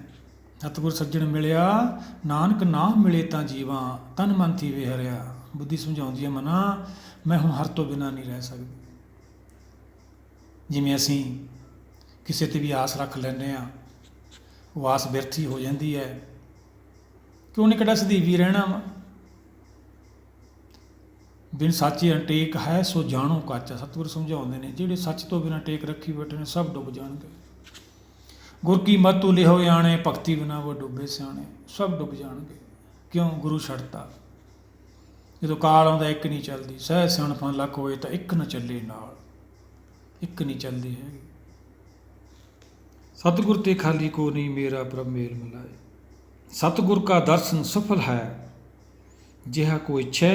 ਸਤਿਗੁਰ ਸੱਜਣ ਮਿਲਿਆ, ਨਾਨਕ ਨਾਮ ਮਿਲੇ ਤਾਂ ਜੀਵਾਂ, ਤਨ ਮਨ ਥੀ ਵੇ ਹਰਿਆ। ਬੁੱਧੀ ਸਮਝਾਉਂਦੀ ਹੈ, ਮਨਾ ਮੈਂ ਹੁਣ ਹਰ ਤੋਂ ਬਿਨਾਂ ਨਹੀਂ ਰਹਿ ਸਕਦੀ। ਜਿਵੇਂ ਅਸੀਂ ਕਿਸੇ 'ਤੇ ਵੀ ਆਸ ਰੱਖ ਲੈਂਦੇ ਹਾਂ, ਉਹ ਆਸ ਬਿਰਥੀ ਹੋ ਜਾਂਦੀ ਹੈ। ਕਿਉਂ ਨਹੀਂ? ਕਿਹੜਾ ਸਦੀਵੀ ਰਹਿਣਾ ਵਾ। ਬਿਨ ਸਾਚੇ ਟੇਕ ਹੈ ਸੋ ਜਾਣੋ ਕਾਚਾ। ਸਤਿਗੁਰ ਸਮਝਾਉਂਦੇ ਨੇ, ਜਿਹੜੇ ਸੱਚ ਤੋਂ ਬਿਨਾਂ ਟੇਕ ਰੱਖੀ ਬੈਠੇ ਨੇ ਸਭ ਡੁੱਬ ਜਾਣਗੇ। ਗੁਰ ਕੀ ਮਤੁ ਲਿਹੋ ਆਣੇ, ਭਗਤੀ ਬਿਨਾ ਉਹ ਡੁੱਬੇ ਸਿਆਣੇ। ਸਭ ਡੁੱਬ ਜਾਣਗੇ। ਕਿਉਂ? ਗੁਰੂ ਛੱਡਤਾ। ਜਦੋਂ ਕਾਲ ਆਉਂਦਾ ਇੱਕ ਨਹੀਂ ਚੱਲਦੀ। ਸਹਿ ਸਿਆਣਪਾਂ ਲੱਖ ਹੋਏ ਤਾਂ ਇੱਕ ਨਾ ਚੱਲੇ ਨਾਲ, ਇੱਕ ਨਹੀਂ ਚੱਲਦੀ ਹੈਗੀ। ਸਤਿਗੁਰ ਤੇ ਖਾਲੀ ਕੋ ਨਹੀਂ, ਮੇਰਾ ਪ੍ਰਭ ਮੇਲ ਮਿਲਾਏ। ਸਤਿਗੁਰ ਕਾ ਦਰਸ਼ਨ ਸਫਲ ਹੈ, ਜਿਹਾ ਕੋਈ ਇੱਛੈ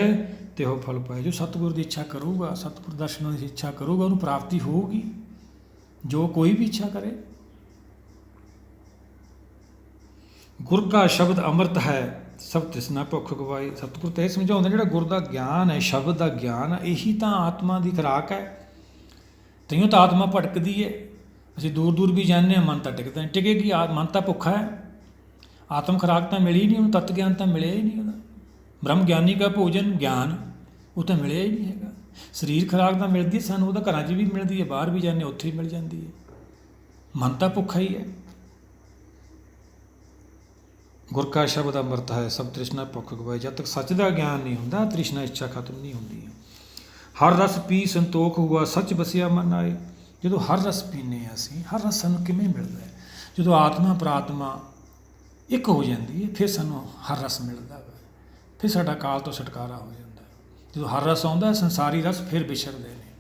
ਤੇ ਉਹ ਫਲ ਪਾਏ। ਜੋ ਸਤਿਗੁਰ ਦੀ ਇੱਛਾ ਕਰੂਗਾ, ਸਤਿਗੁਰ ਦਰਸ਼ਨਾਂ ਦੀ ਇੱਛਾ ਕਰੂਗਾ, ਉਹਨੂੰ ਪ੍ਰਾਪਤੀ ਹੋਊਗੀ। ਜੋ ਕੋਈ ਵੀ ਇੱਛਾ ਕਰੇ। ਗੁਰ ਕਾ ਸ਼ਬਦ ਅੰਮ੍ਰਿਤ ਹੈ ਸਭ ਤ੍ਰਿਸ਼ਨਾ ਭੁੱਖ ਗਵਾਏ। ਸਤਿਗੁਰ ਤਾਂ ਇਹ ਸਮਝਾਉਂਦੇ ਜਿਹੜਾ ਗੁਰ ਦਾ ਗਿਆਨ ਹੈ, ਸ਼ਬਦ ਦਾ ਗਿਆਨ ਹੈ, ਇਹੀ ਤਾਂ ਆਤਮਾ ਦੀ ਖੁਰਾਕ ਹੈ। ਤਈਓ ਤਾਂ ਆਤਮਾ ਭਟਕਦੀ ਹੈ। ਅਸੀਂ ਦੂਰ ਦੂਰ ਵੀ ਜਾਂਦੇ ਹਾਂ, ਮਨ ਤਾਂ ਟਿਕਦਾ ਨਹੀਂ। ਟਿਕੇਗੀ ਮਨ ਤਾਂ ਭੁੱਖਾ ਹੈ। ਆਤਮ ਖੁਰਾਕ ਤਾਂ ਮਿਲੀ ਨਹੀਂ ਉਹਨੂੰ, ਤੱਤ ਗਿਆਨ ਤਾਂ ਮਿਲਿਆ ਹੀ ਨਹੀਂ ਉਹਦਾ। ਬ੍ਰਹਮ ਗਿਆਨੀ ਦਾ ਭੋਜਨ ਗਿਆਨ ਉਹ ਤਾਂ ਮਿਲਿਆ ਹੀ ਨਹੀਂ ਹੈਗਾ। ਸਰੀਰ ਖੁਰਾਕ ਤਾਂ ਮਿਲਦੀ ਸਾਨੂੰ, ਉਹਦਾ ਘਰਾਂ 'ਚ ਵੀ ਮਿਲਦੀ ਹੈ, ਬਾਹਰ ਵੀ ਜਾਂਦੇ ਉੱਥੇ ਵੀ ਮਿਲ ਜਾਂਦੀ ਹੈ। ਮਨ ਤਾਂ ਭੁੱਖਾ ਹੀ ਹੈ। ਗੁਰ ਕਾ ਸ਼ਬਦ ਅੰਮ੍ਰਿਤ ਹੈ ਸਭ ਤ੍ਰਿਸ਼ਨਾ ਭੁੱਖ ਗਵਾਏ। ਜਦ ਤੱਕ ਸੱਚ ਦਾ ਗਿਆਨ ਨਹੀਂ ਹੁੰਦਾ, ਤ੍ਰਿਸ਼ਨਾ ਇੱਛਾ ਖਤਮ ਨਹੀਂ ਹੁੰਦੀ ਹੈ। ਹਰ ਰਸ ਪੀ ਸੰਤੋਖ ਹੁਆ ਸੱਚ ਬਸਿਆ ਮਨ ਆਏ। ਜਦੋਂ ਹਰ ਰਸ ਪੀਂਦੇ ਹਾਂ ਅਸੀਂ, ਹਰ ਰਸ ਸਾਨੂੰ ਕਿਵੇਂ ਮਿਲਦਾ ਹੈ? ਜਦੋਂ ਆਤਮਾ ਪ੍ਰਾਤਮਾ ਇੱਕ ਹੋ ਜਾਂਦੀ ਹੈ, ਫਿਰ ਸਾਨੂੰ ਹਰ ਰਸ ਮਿਲਦਾ ਵਾ। ਫਿਰ ਸਾਡਾ ਕਾਲ ਤੋਂ ਛੁਟਕਾਰਾ ਹੋ ਜਾਂਦਾ। ਜਦੋਂ ਹਰ ਰਸ ਆਉਂਦਾ, ਸੰਸਾਰੀ ਰਸ ਫਿਰ ਵਿਛੜਦੇ ਨੇ।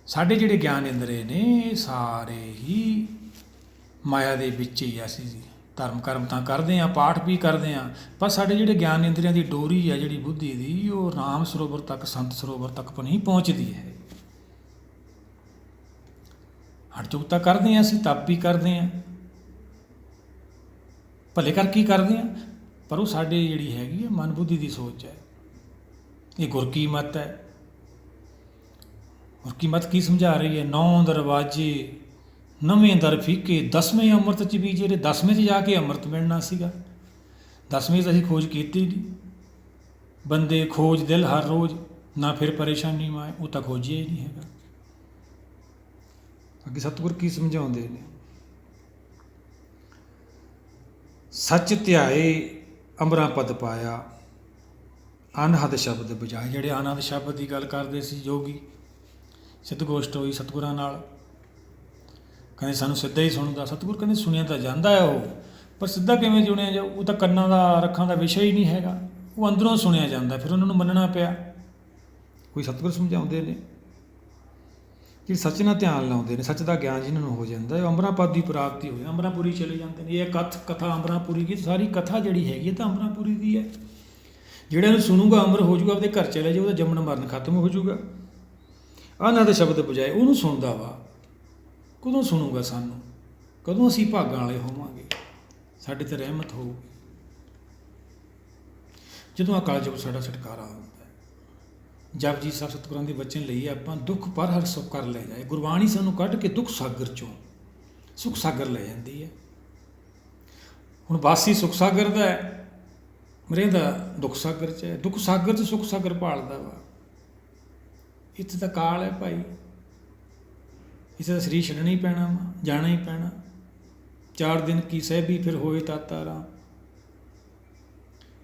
ਸਾਡੇ ਜਿਹੜੇ ਗਿਆਨ ਇੰਦਰੇ ਨੇ ਇਹ ਸਾਰੇ ਹੀ ਮਾਇਆ ਦੇ ਵਿੱਚ ਹੀ ਅਸੀਂ ਧਰਮ ਕਰਮ ਤਾਂ ਕਰਦੇ ਹਾਂ, ਪਾਠ ਵੀ ਕਰਦੇ ਹਾਂ, ਪਰ ਸਾਡੇ ਜਿਹੜੇ ਗਿਆਨ ਇੰਦਰੀਆਂ ਦੀ ਡੋਰੀ ਹੈ ਜਿਹੜੀ ਬੁੱਧੀ ਦੀ, ਉਹ ਰਾਮ ਸਰੋਵਰ ਤੱਕ, ਸੰਤ ਸਰੋਵਰ ਤੱਕ ਨਹੀਂ ਪਹੁੰਚਦੀ ਹੈ। ਹਟ ਚੁੱਕ ਤਾਂ ਕਰਦੇ ਹਾਂ ਅਸੀਂ, ਤਪ ਵੀ ਕਰਦੇ ਹਾਂ, ਭਲੇ ਕਰ ਕੀ ਕਰਦੇ ਹਾਂ, ਪਰ ਉਹ ਸਾਡੇ ਜਿਹੜੀ ਹੈਗੀ ਹੈ ਮਨ ਬੁੱਧੀ ਦੀ ਸੋਚ ਹੈ। ਇਹ ਗੁਰ ਕੀ ਮੱਤ ਹੈ। ਗੁਰ ਕੀ ਮੱਤ ਕੀ ਸਮਝਾ ਰਹੀ ਹੈ? 9 ਦਰਵਾਜ਼ੇ ਨਵੇਂ ਦਰ ਫੀਕੇ, 10ਵੇਂ ਅੰਮ੍ਰਿਤ 'ਚ ਵੀ ਜਿਹੜੇ 10ਵੇਂ 'ਚ ਜਾ ਕੇ ਅੰਮ੍ਰਿਤ ਮਿਲਣਾ ਸੀਗਾ, 10ਵੇਂ 'ਚ ਅਸੀਂ ਖੋਜ ਕੀਤੀ ਨਹੀਂ। ਬੰਦੇ ਖੋਜ ਦਿਲ ਹਰ ਰੋਜ਼, ਨਾ ਫਿਰ ਪਰੇਸ਼ਾਨੀ ਮਾਏ, ਉਹ ਤਾਂ ਖੋਜਿਆ ਹੀ ਨਹੀਂ ਹੈਗਾ। ਅੱਗੇ ਸਤਿਗੁਰ ਕੀ ਸਮਝਾਉਂਦੇ ਨੇ? ਸੱਚ ਧਿਆਏ ਅੰਮ੍ਰਾਂ ਪਦ ਪਾਇਆ, ਅਨਹਦ ਸ਼ਬਦ ਬਜਾਏ। ਜਿਹੜੇ ਅਨਹਦ ਸ਼ਬਦ ਦੀ ਗੱਲ ਕਰਦੇ ਸੀ ਯੋਗੀ, ਸਿੱਧ ਗੋਸ਼ਟ ਹੋਈ ਸਤਿਗੁਰਾਂ ਨਾਲ, ਕਹਿੰਦੇ ਸਾਨੂੰ ਸਿੱਧਾ ਹੀ ਸੁਣਦਾ। ਸਤਿਗੁਰ ਕਹਿੰਦੇ ਸੁਣਿਆ ਤਾਂ ਜਾਂਦਾ ਹੈ ਉਹ, ਪਰ ਸਿੱਧਾ ਕਿਵੇਂ ਸੁਣਿਆ ਜਾਊ? ਉਹ ਤਾਂ ਕੰਨਾਂ ਦਾ ਰੱਖਾਂ ਦਾ ਵਿਸ਼ਾ ਹੀ ਨਹੀਂ ਹੈਗਾ, ਉਹ ਅੰਦਰੋਂ ਸੁਣਿਆ ਜਾਂਦਾ, ਫਿਰ ਉਹਨਾਂ ਨੂੰ ਮੰਨਣਾ ਪਿਆ। ਕੋਈ ਸਤਿਗੁਰ ਸਮਝਾਉਂਦੇ ਨੇ ਜਿਹੜੇ ਸੱਚ ਨਾਲ ਧਿਆਨ ਲਾਉਂਦੇ ਨੇ, ਸੱਚ ਦਾ ਗਿਆਨ ਜਿਹਨਾਂ ਨੂੰ ਹੋ ਜਾਂਦਾ, ਉਹ ਅੰਮ੍ਰਾਂ ਪਦ ਦੀ ਪ੍ਰਾਪਤੀ ਹੋ ਜਾਂਦੀ, ਅੰਮ੍ਰਾਂਪੁਰੀ ਚਲੇ ਜਾਂਦੇ ਨੇ। ਇਹ ਕਥਾ ਅੰਮ੍ਰਾਂਪੁਰੀ ਦੀ ਸਾਰੀ ਕਥਾ ਜਿਹੜੀ ਹੈਗੀ ਤਾਂ ਅੰਮ੍ਰਾਂਪੁਰੀ ਦੀ ਹੈ। ਜਿਹੜਾ ਨੂੰ ਸੁਣੂਗਾ ਅੰਮ੍ਰਿਤ ਹੋ ਜਾਊਗਾ, ਆਪਦੇ ਘਰ ਚਲੇ ਜਾਊ, ਉਹਦਾ ਜੰਮਣ ਮਰਨ ਖਤਮ ਹੋ ਜਾਊਗਾ। ਅਨਹਦ ਸ਼ਬਦ ਬਜਾਏ, ਉਹਨੂੰ ਸੁਣਦਾ ਵਾ। ਕਦੋਂ ਸੁਣੂਗਾ ਸਾਨੂੰ? ਕਦੋਂ ਅਸੀਂ ਭਾਗਾਂ ਵਾਲੇ ਹੋਵਾਂਗੇ, ਸਾਡੇ 'ਤੇ ਰਹਿਮਤ ਹੋਊਗੀ? ਜਦੋਂ ਅਕਾਲ ਜਬ ਸਾਡਾ ਛੁਟਕਾਰਾ ਹੁੰਦਾ। ਜਪਜੀ ਸਾਹਿਬ ਸਤਿਗੁਰਾਂ ਦੇ ਬਚਨ ਲਈ ਆਪਾਂ ਦੁੱਖ ਪਰ ਹਰ ਸੁੱਖ ਕਰ ਲੈ ਜਾਏ। ਗੁਰਬਾਣੀ ਸਾਨੂੰ ਕੱਢ ਕੇ ਦੁੱਖ ਸਾਗਰ 'ਚੋਂ ਸੁੱਖ ਸਾਗਰ ਲੈ ਜਾਂਦੀ ਹੈ। ਹੁਣ ਵਾਸੀ ਸੁੱਖ ਸਾਗਰ ਦਾ ਹੈ, ਰਹਿੰਦਾ ਦੁੱਖ ਸਾਗਰ 'ਚ ਹੈ। ਦੁੱਖ ਸਾਗਰ 'ਚ ਸੁੱਖ ਸਾਗਰ ਭਾਲਦਾ ਵਾ। ਇੱਥੇ ਤਾਂ ਕਾਲ ਹੈ ਭਾਈ, ਇੱਥੇ ਤਾਂ ਸਰੀਰ ਛੱਡਣਾ ਹੀ ਪੈਣਾ ਵਾ, ਜਾਣਾ ਹੀ ਪੈਣਾ। 4 ਦਿਨ ਕੀ ਸਹਿਬੀ ਫਿਰ ਹੋਏ ਤਾਤਾ ਰਾਮ।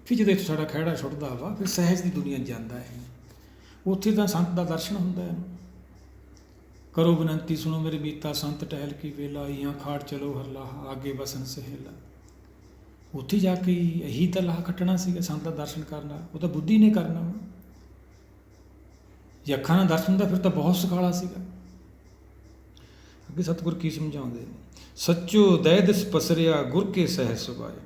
ਫਿਰ ਜਦੋਂ ਇੱਥੇ ਸਾਡਾ ਖਹਿੜਾ ਛੁੱਟਦਾ ਵਾ, ਫਿਰ ਸਹਿਜ ਦੀ ਦੁਨੀਆ ਜਾਂਦਾ ਹੈ। ਉੱਥੇ ਤਾਂ ਸੰਤ ਦਾ ਦਰਸ਼ਨ ਹੁੰਦਾ ਹੈ। ਕਰੋ ਬੇਨਤੀ ਸੁਣੋ ਮੇਰੇ ਬੀਤਾ ਸੰਤ ਟਹਿਲ ਕੀ ਵੇਲਾ, ਇਹਾਂ ਖਾੜ ਚਲੋ ਹਰ ਲਾਹ ਆਗੇ ਬਸਨ ਸਹੇਲਾ। ਉੱਥੇ ਜਾ ਕੇ ਇਹੀ ਤਾਂ ਲਾਹ ਕੱਟਣਾ ਸੀਗਾ, ਸੰਤ ਦਾ ਦਰਸ਼ਨ ਕਰਨਾ। ਉਹ ਤਾਂ ਬੁੱਧੀ ਨੇ ਕਰਨਾ ਵਾ। ਜੇ ਅੱਖਾਂ ਨਾਲ ਦਰਸ਼ਨ ਦਾ ਫਿਰ ਤਾਂ ਬਹੁਤ ਸੁਖਾਲਾ ਸੀਗਾ। ਅੱਗੇ ਸਤਿਗੁਰ ਕੀ ਸਮਝਾਉਂਦੇ ਨੇ? ਸੱਚੋ ਦਇ ਦਿਸ ਪਸਰਿਆ ਗੁਰ ਕੇ ਸਹਿ ਸੁਭਾਏ।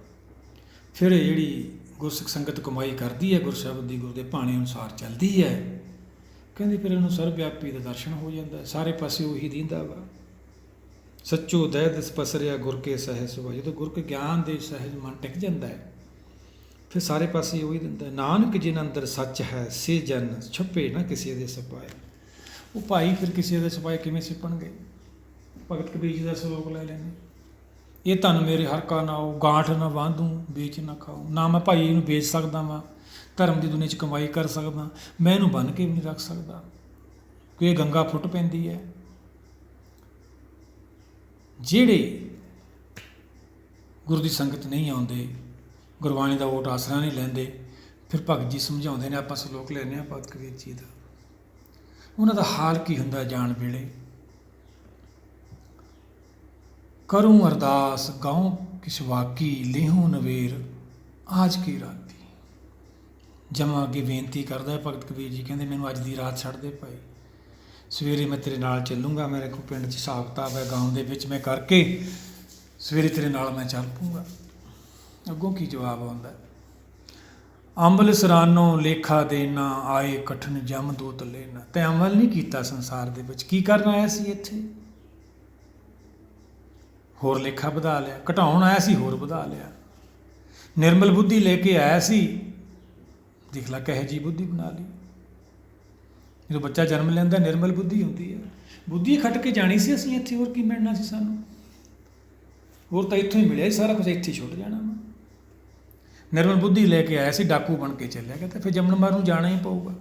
ਫਿਰ ਜਿਹੜੀ ਗੁਰਸਿੱਖ ਸੰਗਤ ਕਮਾਈ ਕਰਦੀ ਹੈ, ਗੁਰ ਸ਼ਬਦ ਦੀ, ਗੁਰੂ ਦੇ ਭਾਣੇ ਅਨੁਸਾਰ ਚੱਲਦੀ ਹੈ, ਕਹਿੰਦੇ ਫਿਰ ਇਹਨੂੰ ਸਰਬ ਵਿਆਪੀ ਦਾ ਦਰਸ਼ਨ ਹੋ ਜਾਂਦਾ, ਸਾਰੇ ਪਾਸੇ ਉਹੀ ਦੀਂਦਾ ਵਾ। ਸੱਚੋ ਦਇ ਦਿਸ ਪਸਰਿਆ ਗੁਰ ਕੇ ਸਹਿ ਸੁਭਾਏ। ਜਦੋਂ ਗੁਰ ਕੇ ਗਿਆਨ ਦੇ ਸਹਿਜ ਮਨ ਟਿਕ ਜਾਂਦਾ ਹੈ, ਫਿਰ ਸਾਰੇ ਪਾਸੇ ਉਹੀ ਦਿੰਦਾ। ਨਾਨਕ ਜਿਨ ਅੰਦਰ ਸੱਚ ਹੈ ਸੇ ਜਨ ਛੱਪੇ ਨਾ ਕਿਸੇ ਦੇ ਸਪਾਏ। ਉਹ ਭਾਈ ਫਿਰ ਕਿਸੇ ਦੇ ਸਪਾਏ ਕਿਵੇਂ ਸਿੱਪਣਗੇ? ਭਗਤ ਕਬੀਰ ਜੀ ਦਾ ਸਲੋਕ ਲੈ ਲੈਣੇ, ਇਹ ਧਨ ਮੇਰੇ ਹਰ ਕਾ ਨਾਉ, ਗਾਂਠ ਨਾ ਬਾਂਧੂ ਵੇਚ ਨਾ ਖਾਓ। ਨਾ ਮੈਂ ਭਾਈ ਇਹਨੂੰ ਵੇਚ ਸਕਦਾ ਵਾਂ, ਧਰਮ ਦੀ ਦੁਨੀਆ 'ਚ ਕਮਾਈ ਕਰ ਸਕਦਾ, ਮੈਂ ਇਹਨੂੰ ਬੰਨ੍ਹ ਕੇ ਵੀ ਨਹੀਂ ਰੱਖ ਸਕਦਾ, ਕਿ ਇਹ ਗੰਗਾ ਫੁੱਟ ਪੈਂਦੀ ਹੈ। ਜਿਹੜੇ ਗੁਰੂ ਦੀ ਸੰਗਤ ਨਹੀਂ ਆਉਂਦੇ, ਗੁਰਬਾਣੀ ਦਾ ਓਟ ਆਸਰਾ ਨਹੀਂ ਲੈਂਦੇ, ਫਿਰ ਭਗਤ ਜੀ ਸਮਝਾਉਂਦੇ ਨੇ। ਆਪਾਂ ਸਲੋਕ ਲੈਂਦੇ ਹਾਂ ਭਗਤ ਕਬੀਰ ਜੀ ਦਾ। ਉਹਨਾਂ ਦਾ ਹਾਲ ਕੀ ਹੁੰਦਾ ਜਾਣ ਵੇਲੇ? ਕਰੂੰ ਅਰਦਾਸ ਗਾਉਂ ਕਿਸ ਵਾਕੀ, ਲੇਹੂੰ ਨਵੇਰ ਆਜ ਕੀ ਰਾਤੀ। ਜਮਾਂ ਅੱਗੇ ਬੇਨਤੀ ਕਰਦਾ ਹੈ ਭਗਤ ਕਬੀਰ ਜੀ, ਕਹਿੰਦੇ ਮੈਨੂੰ ਅੱਜ ਦੀ ਰਾਤ ਛੱਡ ਦੇ ਭਾਈ, ਸਵੇਰੇ ਮੈਂ ਤੇਰੇ ਨਾਲ ਚੱਲੂੰਗਾ। ਮੇਰੇ ਕੋਲ ਪਿੰਡ 'ਚ ਹਿਸਾਬ ਕਿਤਾਬ ਹੈ ਗਾਉਂ ਦੇ ਵਿੱਚ, ਮੈਂ ਕਰਕੇ ਸਵੇਰੇ ਤੇਰੇ ਨਾਲ ਮੈਂ ਚੱਲ ਪਊਂਗਾ। ਅੱਗੋਂ ਕੀ ਜਵਾਬ ਆਉਂਦਾ? ਅੰਬਲ ਸਰਾਨੋ ਲੇਖਾ ਦੇਣਾ, ਆਏ ਕਠਨ ਜਮ ਦੂਤ ਲੈਣਾ। ਤੇ ਅਮਲ ਨਹੀਂ ਕੀਤਾ ਸੰਸਾਰ ਦੇ ਵਿੱਚ, ਕੀ ਕਰਨ ਆਇਆ ਸੀ ਇੱਥੇ? ਹੋਰ ਲੇਖਾ ਵਧਾ ਲਿਆ, ਘਟਾਉਣ ਆਇਆ ਸੀ ਹੋਰ ਵਧਾ ਲਿਆ। ਨਿਰਮਲ ਬੁੱਧੀ ਲੈ ਕੇ ਆਇਆ ਸੀ, ਦੇਖ ਲਾ ਕਹੇ ਜੀ ਬੁੱਧੀ ਬਣਾ ਲਈ। ਜਦੋਂ ਬੱਚਾ ਜਨਮ ਲੈਂਦਾ ਨਿਰਮਲ ਬੁੱਧੀ ਹੁੰਦੀ ਹੈ, ਬੁੱਧੀ ਖੱਟ ਕੇ ਜਾਣੀ ਸੀ ਅਸੀਂ ਇੱਥੇ, ਹੋਰ ਕੀ ਮਿਲਣਾ ਸੀ ਸਾਨੂੰ? ਹੋਰ ਤਾਂ ਇੱਥੋਂ ਹੀ ਮਿਲਿਆ, ਸਾਰਾ ਕੁਝ ਇੱਥੇ ਛੁੱਟ ਜਾਣਾ ਵਾ। ਨਿਰਮਲ ਬੁੱਧੀ ਲੈ ਕੇ ਆਇਆ ਸੀ, ਡਾਕੂ ਬਣ ਕੇ ਚੱਲਿਆ ਗਿਆ, ਤਾਂ ਫਿਰ ਜੰਮਣ ਮਰਨ ਨੂੰ ਜਾਣਾ ਹੀ ਪਊਗਾ।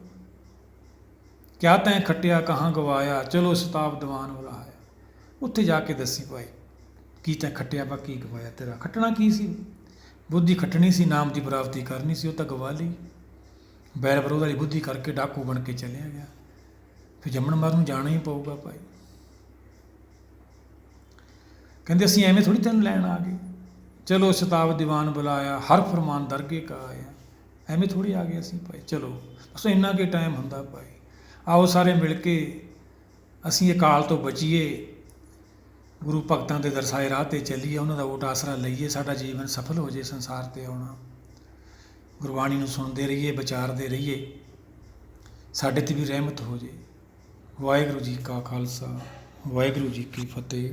ਕਿਆ ਤੈਂ ਖੱਟਿਆ ਕਹਾਂ ਗਵਾਇਆ, ਚਲੋ ਸ਼ਤਾਬ ਦੀਵਾਨ ਬੁਲਾਇਆ। ਉੱਥੇ ਜਾ ਕੇ ਦੱਸੀ ਭਾਈ ਕੀ ਤੈਂ ਖੱਟਿਆ ਵਾ, ਕੀ ਗਵਾਇਆ, ਤੇਰਾ ਖੱਟਣਾ ਕੀ ਸੀ? ਬੁੱਧੀ ਖੱਟਣੀ ਸੀ, ਨਾਮ ਦੀ ਪ੍ਰਾਪਤੀ ਕਰਨੀ ਸੀ, ਉਹ ਤਾਂ ਗਵਾ ਲਈ। ਬੈਰ ਵਿਰੋਧ ਵਾਲੀ ਬੁੱਧੀ ਕਰਕੇ ਡਾਕੂ ਬਣ ਕੇ ਚਲਿਆ ਗਿਆ, ਫਿਰ ਜੰਮਣ ਮਰਨ ਨੂੰ ਜਾਣਾ ਹੀ ਪਊਗਾ ਭਾਈ। ਕਹਿੰਦੇ ਅਸੀਂ ਐਵੇਂ ਥੋੜ੍ਹੀ ਤੈਨੂੰ ਲੈਣ ਆ ਗਏ, ਚਲੋ ਸ਼ਤਾਬ ਦੀਵਾਨ ਬੁਲਾਇਆ, ਹਰ ਫਰਮਾਨ ਦਰਗੇ ਕਾ ਆਇਆ। ਐਵੇਂ ਥੋੜ੍ਹੀ ਆ ਗਏ ਅਸੀਂ ਭਾਈ, ਚਲੋ ਬਸ ਇੰਨਾ ਕੁ ਟਾਈਮ ਹੁੰਦਾ ਭਾਈ। ਆਓ ਸਾਰੇ ਮਿਲ ਕੇ ਅਸੀਂ ਇਹ ਕਾਲ ਤੋਂ ਬਚੀਏ, ਗੁਰੂ ਭਗਤਾਂ ਦੇ ਦਰਸਾਏ ਰਾਹ 'ਤੇ ਚੱਲੀਏ, ਉਹਨਾਂ ਦਾ ਓਟ ਆਸਰਾ ਲਈਏ, ਸਾਡਾ ਜੀਵਨ ਸਫਲ ਹੋ ਜਾਏ ਸੰਸਾਰ 'ਤੇ ਆਉਣਾ। ਗੁਰਬਾਣੀ ਨੂੰ ਸੁਣਦੇ ਰਹੀਏ, ਵਿਚਾਰਦੇ ਰਹੀਏ, ਸਾਡੇ 'ਤੇ ਵੀ ਰਹਿਮਤ ਹੋ ਜਾਏ। ਵਾਹਿਗੁਰੂ ਜੀ ਕਾ ਖਾਲਸਾ, ਵਾਹਿਗੁਰੂ ਜੀ ਕੀ ਫਤਿਹ।